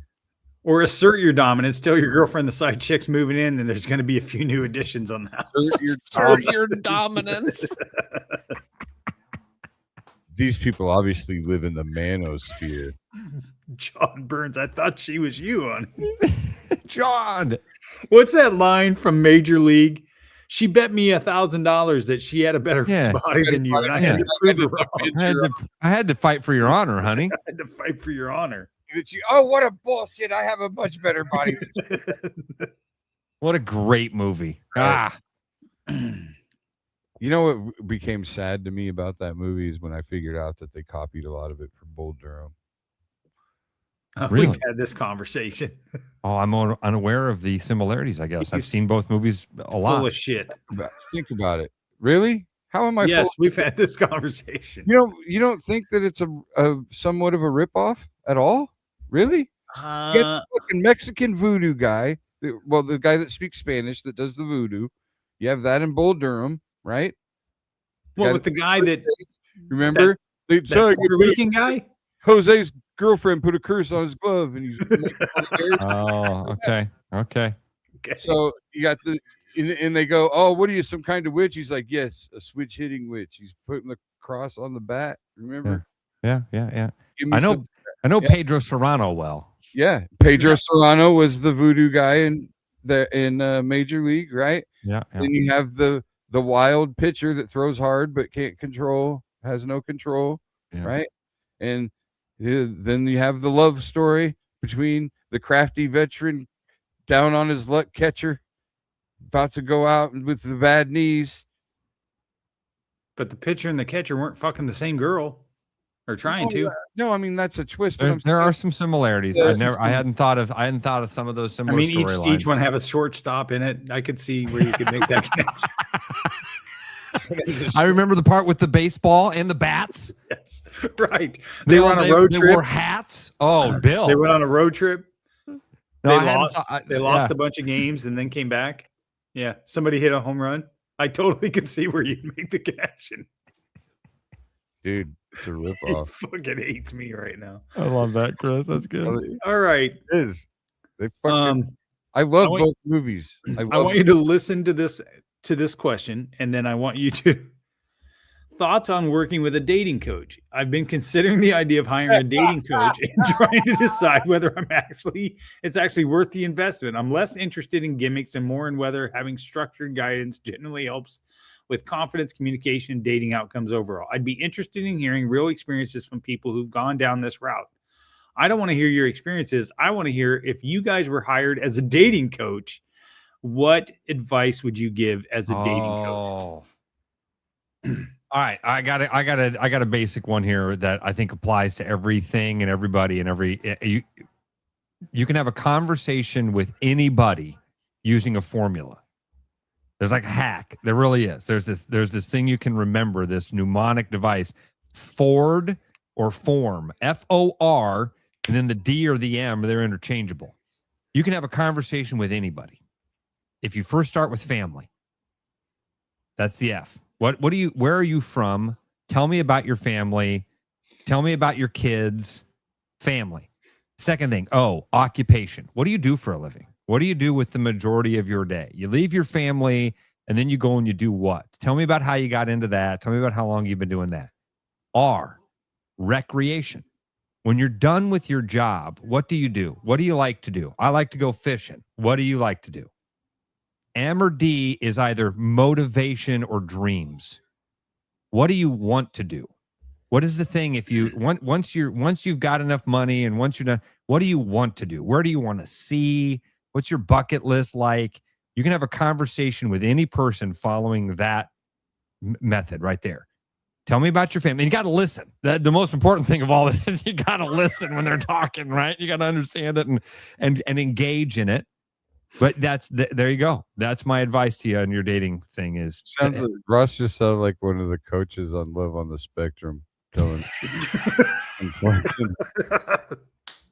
Or assert your dominance. Tell your girlfriend the side chick's moving in, and there's going to be a few new additions on the house. Assert your dominance. These people obviously live in the manosphere. John Burns, I thought she was you on. John, what's that line from Major League? She bet me $1,000 that she had a better body than you, and I had to prove her wrong. I had to fight for your honor, honey. I had to fight for your honor. Oh, what a bullshit! I have a much better body. What a great movie! You know what became sad to me about that movie is when I figured out that they copied a lot of it from Bull Durham. Really? We've had this conversation. Oh, I'm unaware of the similarities. I guess I've seen both movies a lot. Full of shit. Think about it. Really? How am I? Yes, we've had this conversation. You don't think that it's a somewhat of a ripoff at all? Really? You got the fucking Mexican voodoo guy. The guy that speaks Spanish that does the voodoo. You have that in Bull Durham, right? What with the guy that remember that Puerto Rican guy? Jose's girlfriend put a curse on his glove, and he's okay. So you got and they go, oh, what are you, some kind of witch? He's like, yes, a switch hitting witch. He's putting the cross on the bat. Remember? Yeah. I know Pedro Serrano well. Yeah, Pedro Serrano was the voodoo guy in Major League, right? Yeah. Then you have the wild pitcher that throws hard but can't control, has no control, right? And then you have the love story between the crafty veteran down on his luck catcher, about to go out with the bad knees. But the pitcher and the catcher weren't fucking the same girl. Or trying to. No, I mean that's a twist. There are some similarities. I hadn't thought of some of those similar storylines. Each one have a shortstop in it. I could see where you could make that connection. I remember the part with the baseball and the bats. Yes, right. They were on a road trip. They wore hats. Oh, Bill. They went on a road trip. No, they lost a bunch of games and then came back. Yeah, somebody hit a home run. I totally could see where you'd make the connection. Dude, it's a ripoff. He fucking hates me right now. I love that, Chris. That's good. All right. It is. They fucking I love both movies. I want you to listen to this question, and then I want you to thoughts on working with a dating coach. I've been considering the idea of hiring a dating coach and trying to decide whether it's actually worth the investment. I'm less interested in gimmicks and more in whether having structured guidance generally helps with confidence, communication, and dating outcomes overall. I'd be interested in hearing real experiences from people who've gone down this route. I don't want to hear your experiences. I want to hear, if you guys were hired as a dating coach, what advice would you give as a dating coach? All right, I got a basic one here that I think applies to everything and everybody and you can have a conversation with anybody using a formula. There's like a hack. There really is. There's this thing you can remember, this mnemonic device, Ford or form, FOR, and then the D or the M, they're interchangeable. You can have a conversation with anybody. If you first start with family, that's the F. Where are you from? Tell me about your family. Tell me about your kids. Family. Second thing, occupation. What do you do for a living? What do you do with the majority of your day? You leave your family and then you go and you do what? Tell me about how you got into that. Tell me about how long you've been doing that. R, recreation. When you're done with your job, what do you do? What do you like to do? I like to go fishing. What do you like to do? M or D is either motivation or dreams. What do you want to do? What is the thing if you once you've got enough money and once you're done, what do you want to do? Where do you want to see? What's your bucket list like? You can have a conversation with any person following that method right there. Tell me about your family. You got to listen. The most important thing of all this is you got to listen when they're talking, right? You got to understand it and engage in it. But there you go. That's my advice to you on your dating thing is. Russ just sounded like one of the coaches on Love on the Spectrum telling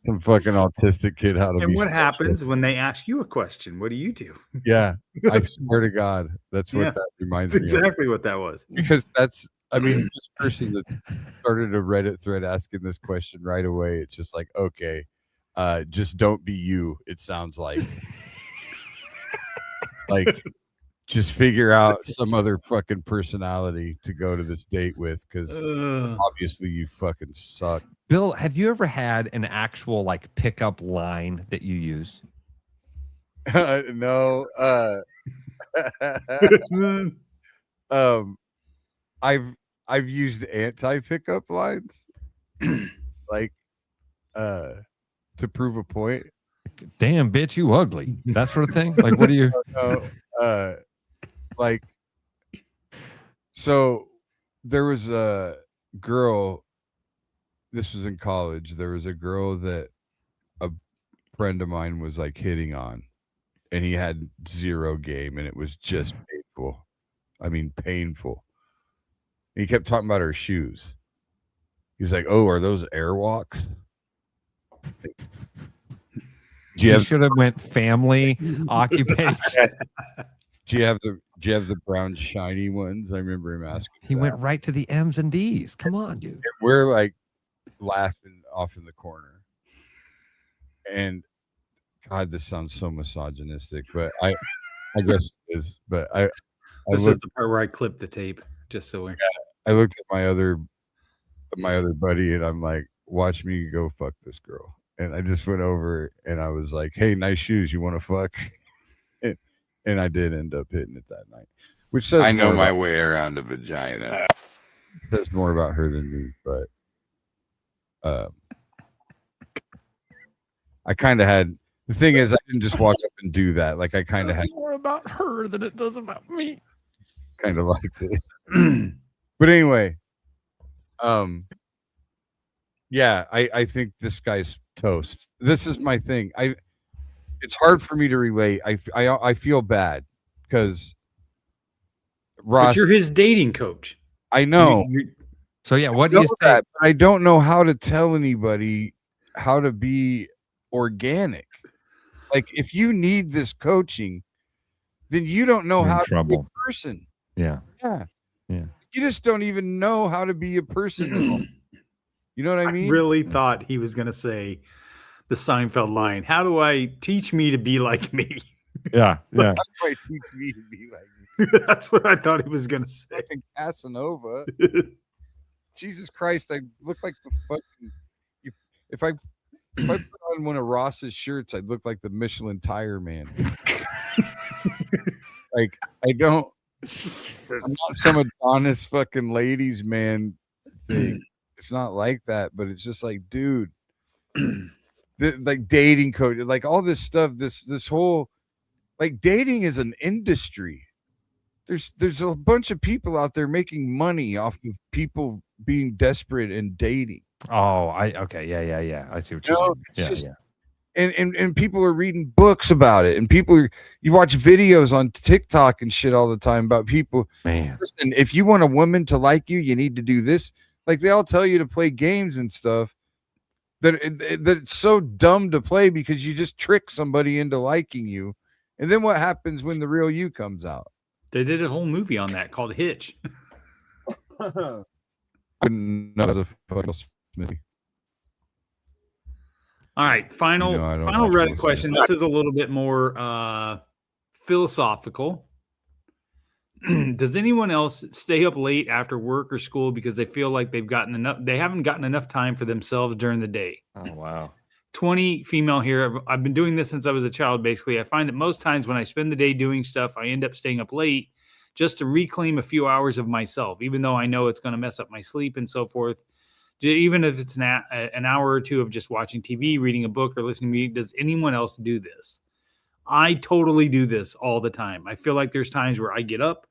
some fucking autistic kid how to be. And what happens when they ask you a question? What do you do? Yeah, I swear to God, that's what that reminds me of. Exactly what that was. Because this person that started a Reddit thread asking this question right away, it's just like, okay, just don't be you, it sounds like. Like, just figure out some other fucking personality to go to this date with, because obviously you fucking suck. Bill, have you ever had an actual like pickup line that you used? No. I've used anti-pickup lines, like, to prove a point. Damn, bitch, you ugly. That sort of thing. Like, what do you? Like, so there was a girl. This was in college. There was a girl that a friend of mine was like hitting on, and he had zero game, and it was just painful. I mean, painful. And he kept talking about her shoes. He was like, "Oh, are those Airwalks?" You should have went family occupation. Do you have the brown shiny ones? I remember him asking. He went right to the M's and D's. Come on, dude. And we're like laughing off in the corner. And God, this sounds so misogynistic, but I guess it is. But this is the part where I clipped the tape, just so we. I looked at my other buddy, and I'm like, "Watch me go fuck this girl." And I just went over and I was like, "Hey, nice shoes. You want to fuck?" And I did end up hitting it that night. Which says I know my way around a vagina. Says more about her than me, but I kind of had. The thing is, I didn't just walk up and do that. Like, I kind of had more about her than it does about me. Kind of like it. But anyway, yeah, I think this guy's toast. This is my thing. It's hard for me to relate. I feel bad because Ross. But you're his dating coach. I know. So yeah, what do you say? I don't know how to tell anybody how to be organic. Like, if you need this coaching, then you don't know how to be a person. Yeah. Yeah. You just don't even know how to be a person. You know what I mean? I really thought he was going to say the Seinfeld line. How do I teach me to be like me? Yeah. Yeah. How do I teach me to be like me? That's what I thought he was going to say. Fucking Casanova. Jesus Christ. I look like the fucking. If I put on one of Ross's shirts, I'd look like the Michelin tire man. Like, I don't. I'm not some Adonis fucking ladies man thing. It's not like that, but it's just like, dude, like dating coach, like all this stuff, this whole, like, dating is an industry. There's a bunch of people out there making money off of people being desperate and dating. Oh, okay, yeah. I see what you're saying. Yeah. And people are reading books about it, and you watch videos on TikTok and shit all the time about people. Man, listen, if you want a woman to like you, you need to do this. Like, they all tell you to play games and stuff that it's so dumb to play, because you just trick somebody into liking you. And then what happens when the real you comes out? They did a whole movie on that called Hitch. All right, final Reddit question. This is a little bit more philosophical. Does anyone else stay up late after work or school because they feel like they haven't gotten enough time for themselves during the day? Oh, wow. 20 female here. I've been doing this since I was a child, basically. I find that most times when I spend the day doing stuff, I end up staying up late just to reclaim a few hours of myself, even though I know it's going to mess up my sleep and so forth. Even if it's an hour or two of just watching TV, reading a book, or listening to music. Does anyone else do this? I totally do this all the time. I feel like there's times where I get up,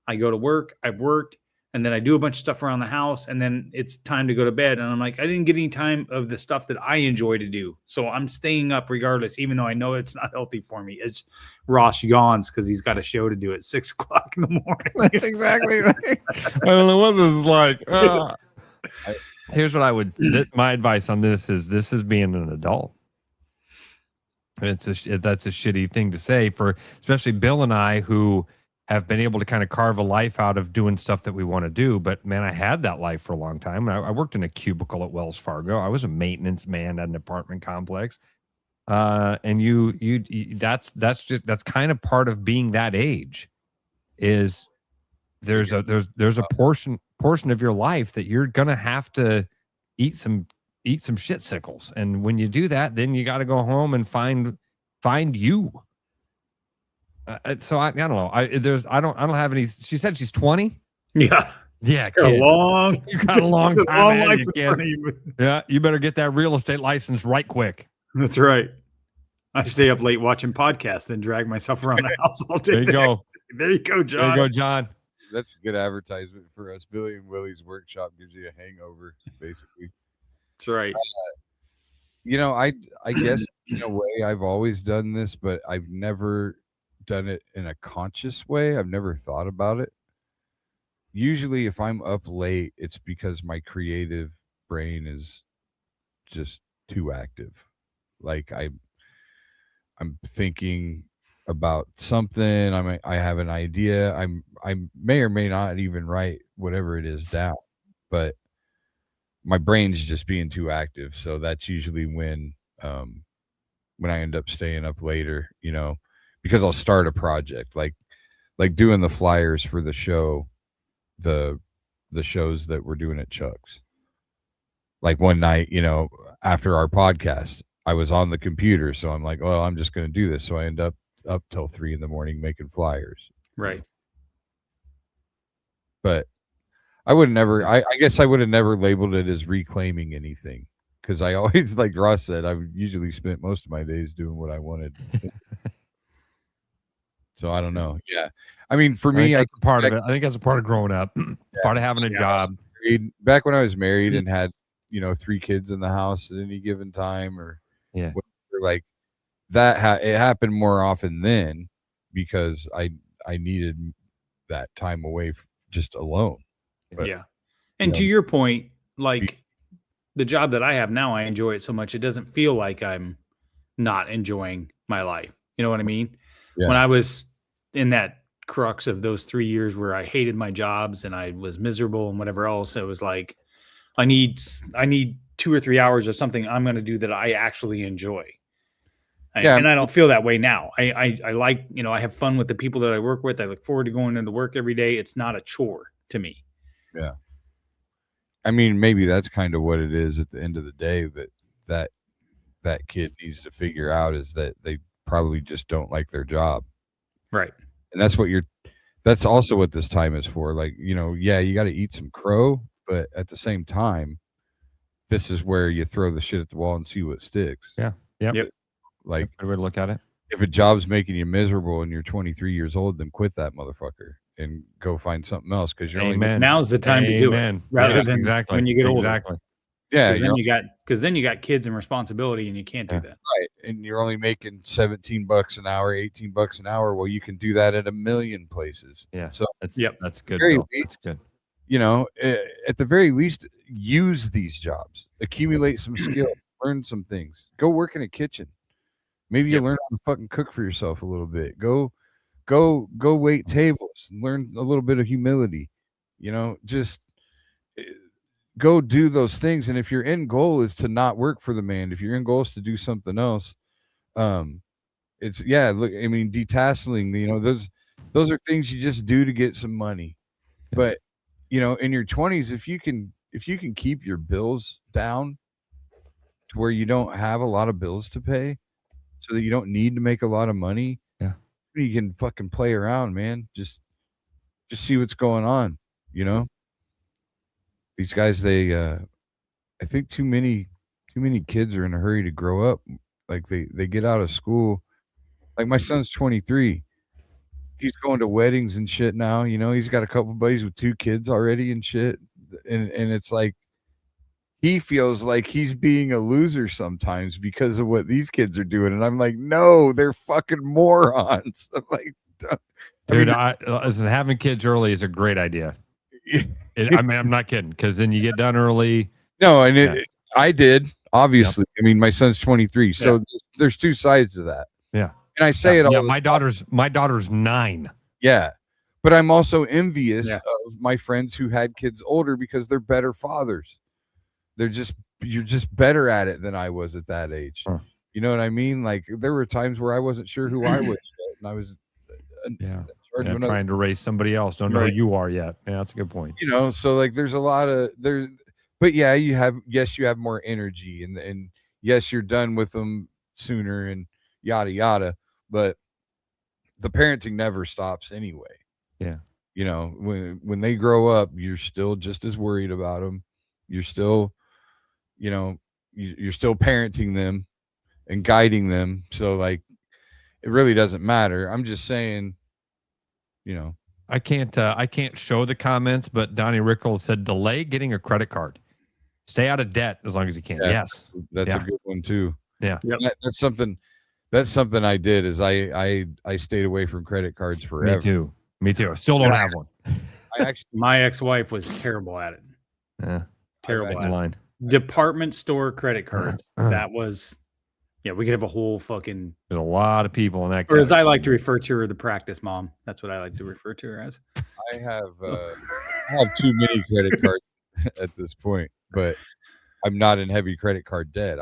I go to work, I've worked, and then I do a bunch of stuff around the house, and then it's time to go to bed. And I'm like, I didn't get any time of the stuff that I enjoy to do. So I'm staying up regardless, even though I know it's not healthy for me. It's Ross yawns because he's got a show to do at 6 o'clock in the morning. That's exactly right. I don't know what this is like. Here's what I would, my advice on this is being an adult. That's a shitty thing to say for especially Bill and I, who have been able to kind of carve a life out of doing stuff that we want to do. But man, I had that life for a long time. I worked in a cubicle at Wells Fargo. I was a maintenance man at an apartment complex. And that's kind of part of being that age. Is there's a portion of your life that you're gonna have to eat some shit sickles, and when you do that, then you got to go home and find you. So I don't know. I don't have any. She said she's 20. Yeah. Yeah. You got a long time. life You in front of you. Yeah. You better get that real estate license right quick. That's right. I stay up late watching podcasts and drag myself around the house all day. There you go. There you go, John. There you go, John. That's a good advertisement for us. Billy and Willie's workshop gives you a hangover, basically. That's right. I guess in a way I've always done this, but I've never done it in a conscious way. I've never thought about it. Usually if I'm up late, it's because my creative brain is just too active. Like I'm thinking about something. I have an idea. I may or may not even write whatever it is down, but my brain's just being too active. So that's usually when I end up staying up later, because I'll start a project like doing the flyers for the show, the shows that we're doing at Chuck's. Like one night, after our podcast, I was on the computer, so I'm like, well, I'm just going to do this. So I end up till 3 a.m. making flyers. Right. But I would never. I guess I would have never labeled it as reclaiming anything, because I always, like Ross said, I've usually spent most of my days doing what I wanted. So I don't know. Yeah, I mean, for me, that's a part of it. I think that's a part of growing up. It's part of having a job. Back when I was married and had 3 kids in the house at any given time, or whatever, like that, it happened more often then because I needed that time away just alone. But, yeah. And to your point, like the job that I have now, I enjoy it so much. It doesn't feel like I'm not enjoying my life. You know what I mean? Yeah. When I was in that crux of those 3 years where I hated my jobs and I was miserable and whatever else, it was like, I need 2 or 3 hours of something I'm going to do that I actually enjoy. And I don't feel that way now. I like, I have fun with the people that I work with. I look forward to going into work every day. It's not a chore to me. Yeah. I mean, maybe that's kind of what it is at the end of the day, that kid needs to figure out, is that they probably just don't like their job. Right. And that's also what this time is for. Like, you got to eat some crow, but at the same time, this is where you throw the shit at the wall and see what sticks. Yeah. Yep. Like, a good way to look at it. If a job's making you miserable and you're 23 years old, then quit that motherfucker and go find something else, because you're only now's the time to do it, rather than when you get older. Exactly. Yeah, because then you got kids and responsibility, and you can't do that. Right, and you're only making $17 an hour, $18 an hour. Well, you can do that at a million places. Yeah. So that's good. That's good. At the very least, use these jobs, accumulate some skill, learn some things. Go work in a kitchen. Maybe you learn how to fucking cook for yourself a little bit. Go wait tables and learn a little bit of humility. Just go do those things. And if your end goal is to not work for the man, if your end goal is to do something else, it's look, I mean, detasseling, those are things you just do to get some money. But in your 20s, if you can keep your bills down to where you don't have a lot of bills to pay, so that you don't need to make a lot of money, you can fucking play around, man. Just see what's going on. These guys, I think too many kids are in a hurry to grow up. Like they get out of school. Like my son's 23. he's going to weddings and shit now. You know, he's got a couple buddies with 2 kids already and shit. And it's like he feels like he's being a loser sometimes because of what these kids are doing. And I'm like, no, they're fucking morons. I'm like, dude, listen, having kids early is a great idea. I mean, I'm not kidding, because then you get done early. No, and I did, obviously. Yep. I mean, my son's 23, so there's 2 sides to that. Yeah. And I say it all. Yeah, my daughter's 9. Yeah. But I'm also envious of my friends who had kids older because they're better fathers. You're just better at it than I was at that age. Huh. You know what I mean? Like, there were times where I wasn't sure who I was yet, and I was trying to raise somebody else. Don't know who you are yet. Yeah, that's a good point. You know, so like there's a lot of there, but yeah, you have more energy, and yes, you're done with them sooner and yada yada, but the parenting never stops anyway. Yeah. You know, when they grow up, you're still just as worried about them. You're still, you know, you're still parenting them and guiding them. So like, it really doesn't matter. I'm just saying, you know, I can't show the comments, but Donnie Rickles said, delay getting a credit card. Stay out of debt as long as you can. Yeah, yes. That's a good one too. Yeah. Yep. That's something I did is I stayed away from credit cards forever. Me too. I still don't have one. My ex-wife was terrible at it. Yeah. Terrible at line. Department store credit cards. That was, we could have a whole fucking. There's a lot of people in that. Or as I like to refer to her, the practice mom. That's what I like to refer to her as. I have too many credit cards at this point, but I'm not in heavy credit card debt.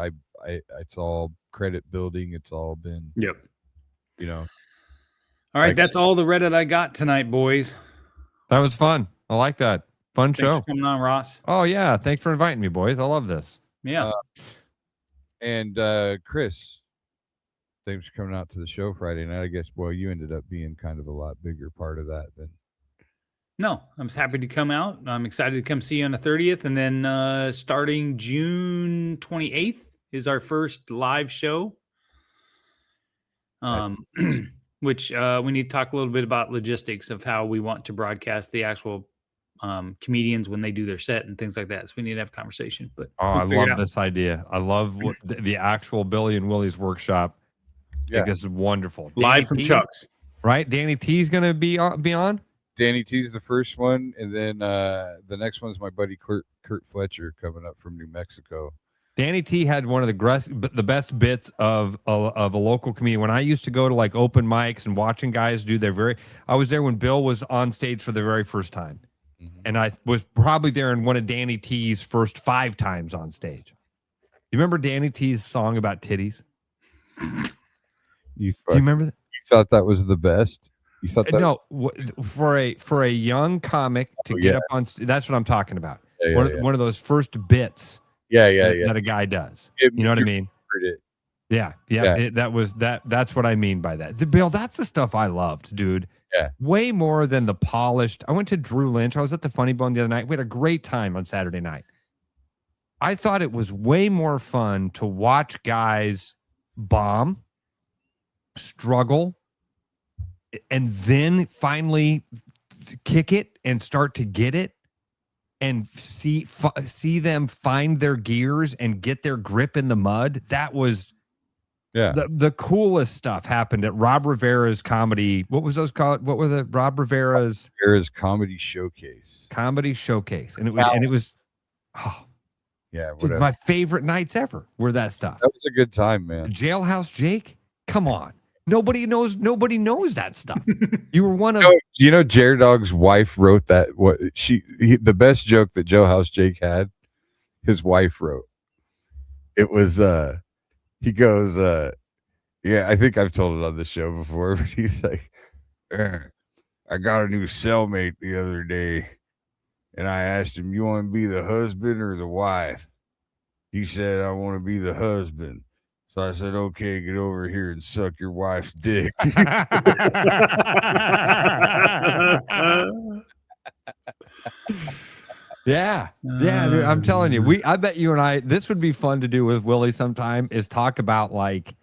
It's all credit building. It's all been. Yep. You know. All right, that's all the Reddit I got tonight, boys. That was fun. I like that. Fun show. Thanks for coming on, Ross. Oh yeah, thanks for inviting me, boys. I love this. Yeah. And Chris, thanks for coming out to the show Friday night. I guess, well, you ended up being kind of a lot bigger part of that than. No, I'm happy to come out. I'm excited to come see you on the 30th, and then starting June 28th is our first live show. Which we need to talk a little bit about logistics of how we want to broadcast the actual comedians when they do their set and things like that. So we need to have a conversation. But I love this idea. I love what the actual Billy and Willie's workshop. Yeah, this is wonderful. Live from Chuck's, right? Danny T's going to be on. Danny T's the first one, and then the next one is my buddy Kurt Fletcher coming up from New Mexico. Danny T had one of the best bits of a local comedian. When I used to go to like open mics and watching guys do I was there when Bill was on stage for the very first time. Mm-hmm. And I was probably there in one of Danny T's first 5 times on stage. You remember Danny T's song about titties? Do you remember that? You thought that was the best? You thought that? No, for a young comic to get up on stage, that's what I'm talking about. One of those first bits. That a guy does. You know what I mean? Yeah. That's what I mean by that. Bill, that's the stuff I loved, dude. Yeah. Way more than the polished. I went to Drew Lynch. I was at the Funny Bone the other night. We had a great time on Saturday night. I thought it was way more fun to watch guys bomb, struggle, and then finally kick it and start to get it. And see them find their gears and get their grip in the mud. That was the coolest stuff happened at Rob Rivera's comedy. What was those called? What were the Rob Rivera's comedy showcase? Comedy showcase, and it was my favorite nights ever. Were that stuff? That was a good time, man. Jailhouse Jake, come on. Nobody knows that stuff. You were one of Jared Dog's wife wrote that. The best joke that Jailhouse Jake had, his wife wrote. It was he goes, I think I've told it on the show before, but he's like, I got a new cellmate the other day, and I asked him, you want to be the husband or the wife? He said, I want to be the husband. So I said, okay, get over here and suck your wife's dick. Yeah, dude, I'm telling you, I bet you and I, this would be fun to do with Willie sometime, is talk about like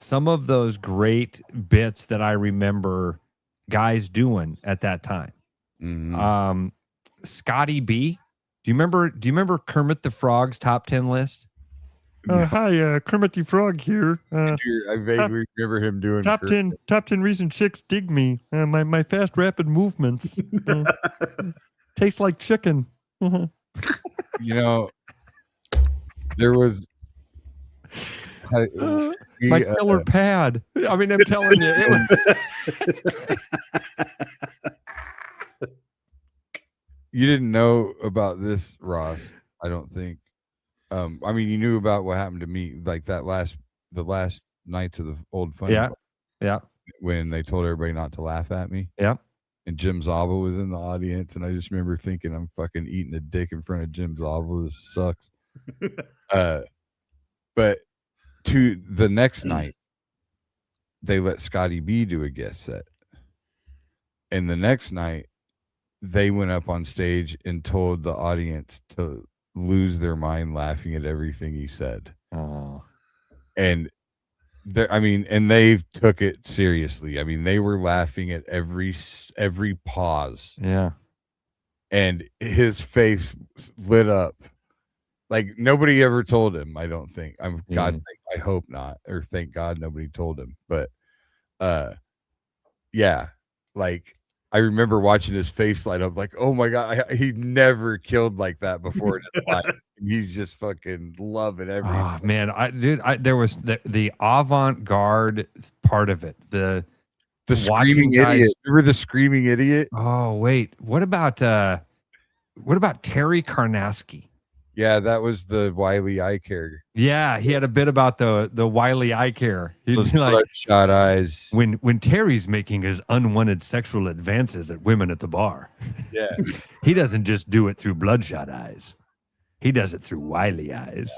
some of those great bits that I remember guys doing at that time. Mhm. Scotty B. Do you remember Kermit the Frog's top 10 list? No. Hi, Kermit the Frog here. I vaguely remember him doing Top 10 reason chicks dig me. My fast, rapid movements. Tastes like chicken. You know, there was my killer pad. I mean, I'm telling you, it was. You didn't know about this, Ross, I don't think. I mean, you knew about what happened to me, like the last nights of the old funny. Yeah. When they told everybody not to laugh at me. Yeah. And Jim Zabel was in the audience, and I just remember thinking, I'm fucking eating a dick in front of Jim Zabel. This sucks. But to the next night, they let Scotty B do a guest set. And the next night, they went up on stage and told the audience to lose their mind laughing at everything he said. Oh. And they took it seriously. I mean, they were laughing at every pause. Yeah. And his face lit up. Like nobody ever told him, I don't think. I hope not, or thank God nobody told him. But yeah, like I remember watching his face light up, like, oh my God, he never killed like that before in his life. He's just fucking loving everything. Oh man, there was the avant-garde part of it. The screaming idiot. Remember the screaming idiot? Oh wait, what about Terry Karnasky? Yeah, that was the Wiley eye care. Yeah, he had a bit about the Wiley eye care. Those bloodshot eyes. When Terry's making his unwanted sexual advances at women at the bar. Yeah. He doesn't just do it through bloodshot eyes. He does it through Wiley eyes.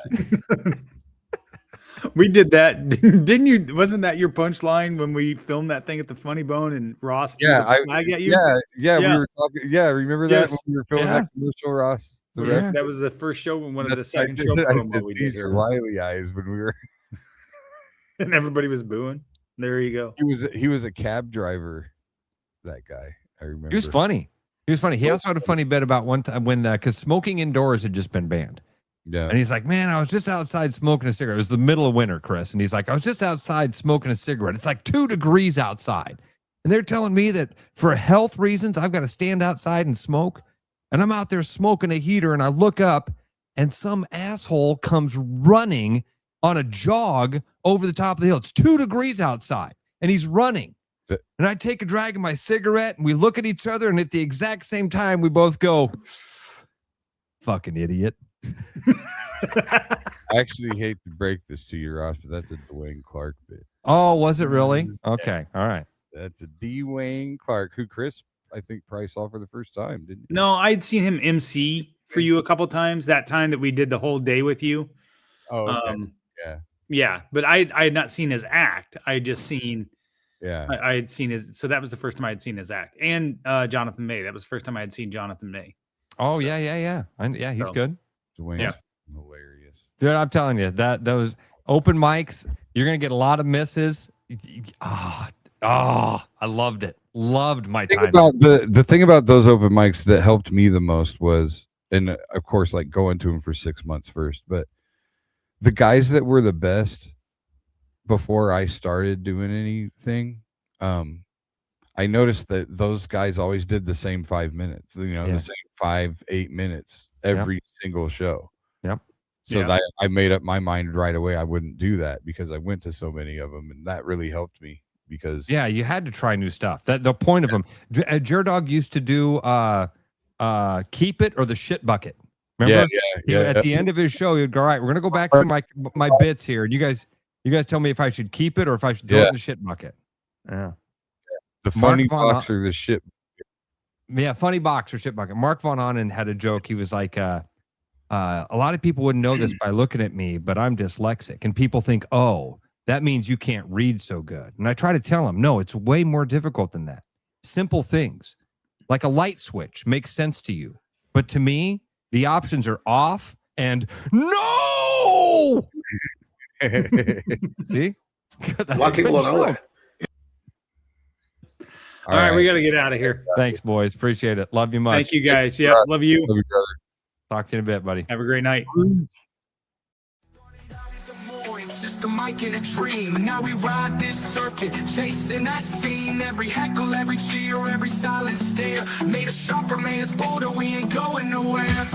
We did that, didn't you? Wasn't that your punchline when we filmed that thing at the Funny Bone and Ross? Yeah, I get you. Yeah, we were talking. Yeah, remember that when we were filming that commercial, Ross? That was the first show, one of the second show promo we did. These are Wiley eyes when we were, and everybody was booing. There you go. He was a cab driver. That guy, I remember. He was funny. He also had a funny bit about one time when because smoking indoors had just been banned. Yeah. And he's like, man, I was just outside smoking a cigarette. It was the middle of winter, Chris. And he's like, I was just outside smoking a cigarette. It's like 2 degrees outside. And they're telling me that for health reasons, I've got to stand outside and smoke. And I'm out there smoking a heater. And I look up and some asshole comes running on a jog over the top of the hill. It's 2 degrees outside and he's running. And I take a drag of my cigarette and we look at each other. And at the exact same time, we both go, fucking idiot. I actually hate to break this to you, Ross, but that's a Dwayne Clark bit. Oh, was it really? Okay. All right. That's a Dwayne Clark, who Chris, I think, probably saw for the first time, didn't you? No, I'd seen him MC for you a couple times. That time that we did the whole day with you. Oh, okay. Yeah. But I had not seen his act. I had just seen. Yeah. I had seen his. So that was the first time I had seen his act, and Jonathan May. That was the first time I had seen Jonathan May. Oh, so, yeah. He's good. Dwayne's hilarious. Dude, I'm telling you, those open mics, you're going to get a lot of misses. I loved it. Loved my time. The thing about those open mics that helped me the most was, and of course, like going to them for 6 months first, but the guys that were the best before I started doing anything, I noticed that those guys always did the same 5 minutes, the same 5-8 minutes every single show. Yep. So I made up my mind right away. I wouldn't do that because I went to so many of them, and that really helped me because you had to try new stuff. That the point of them. Dog used to do keep it or the shit bucket. Remember? Yeah. At the end of his show, he'd go, all right, we're gonna go back through my bits here, and you guys tell me if I should keep it or if I should throw it in the shit bucket. Yeah. The funny box or the shit. Yeah, funny box or shit bucket. Mark Von Onen had a joke. He was like, a lot of people wouldn't know this by looking at me, but I'm dyslexic. And people think, oh, that means you can't read so good. And I try to tell them, no, it's way more difficult than that. Simple things like a light switch makes sense to you. But to me, the options are off and no! See? A lot of people don't know that. All right, we got to get out of here. Thanks, boys. Appreciate it. Love you much. Thank you, guys. Yeah, love you. Love you, brother. Talk to you in a bit, buddy. Have a great night. Just a mic in a dream, and now we ride this circuit, chasing that scene. Every heckle, every cheer, every silent stare, made us sharper, made us bolder. We ain't going nowhere.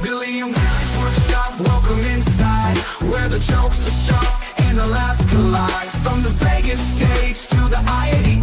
Billy and Willie's workshop, welcome inside, where the jokes are sharp and the laughs collide. From the Vegas stage to the eye of the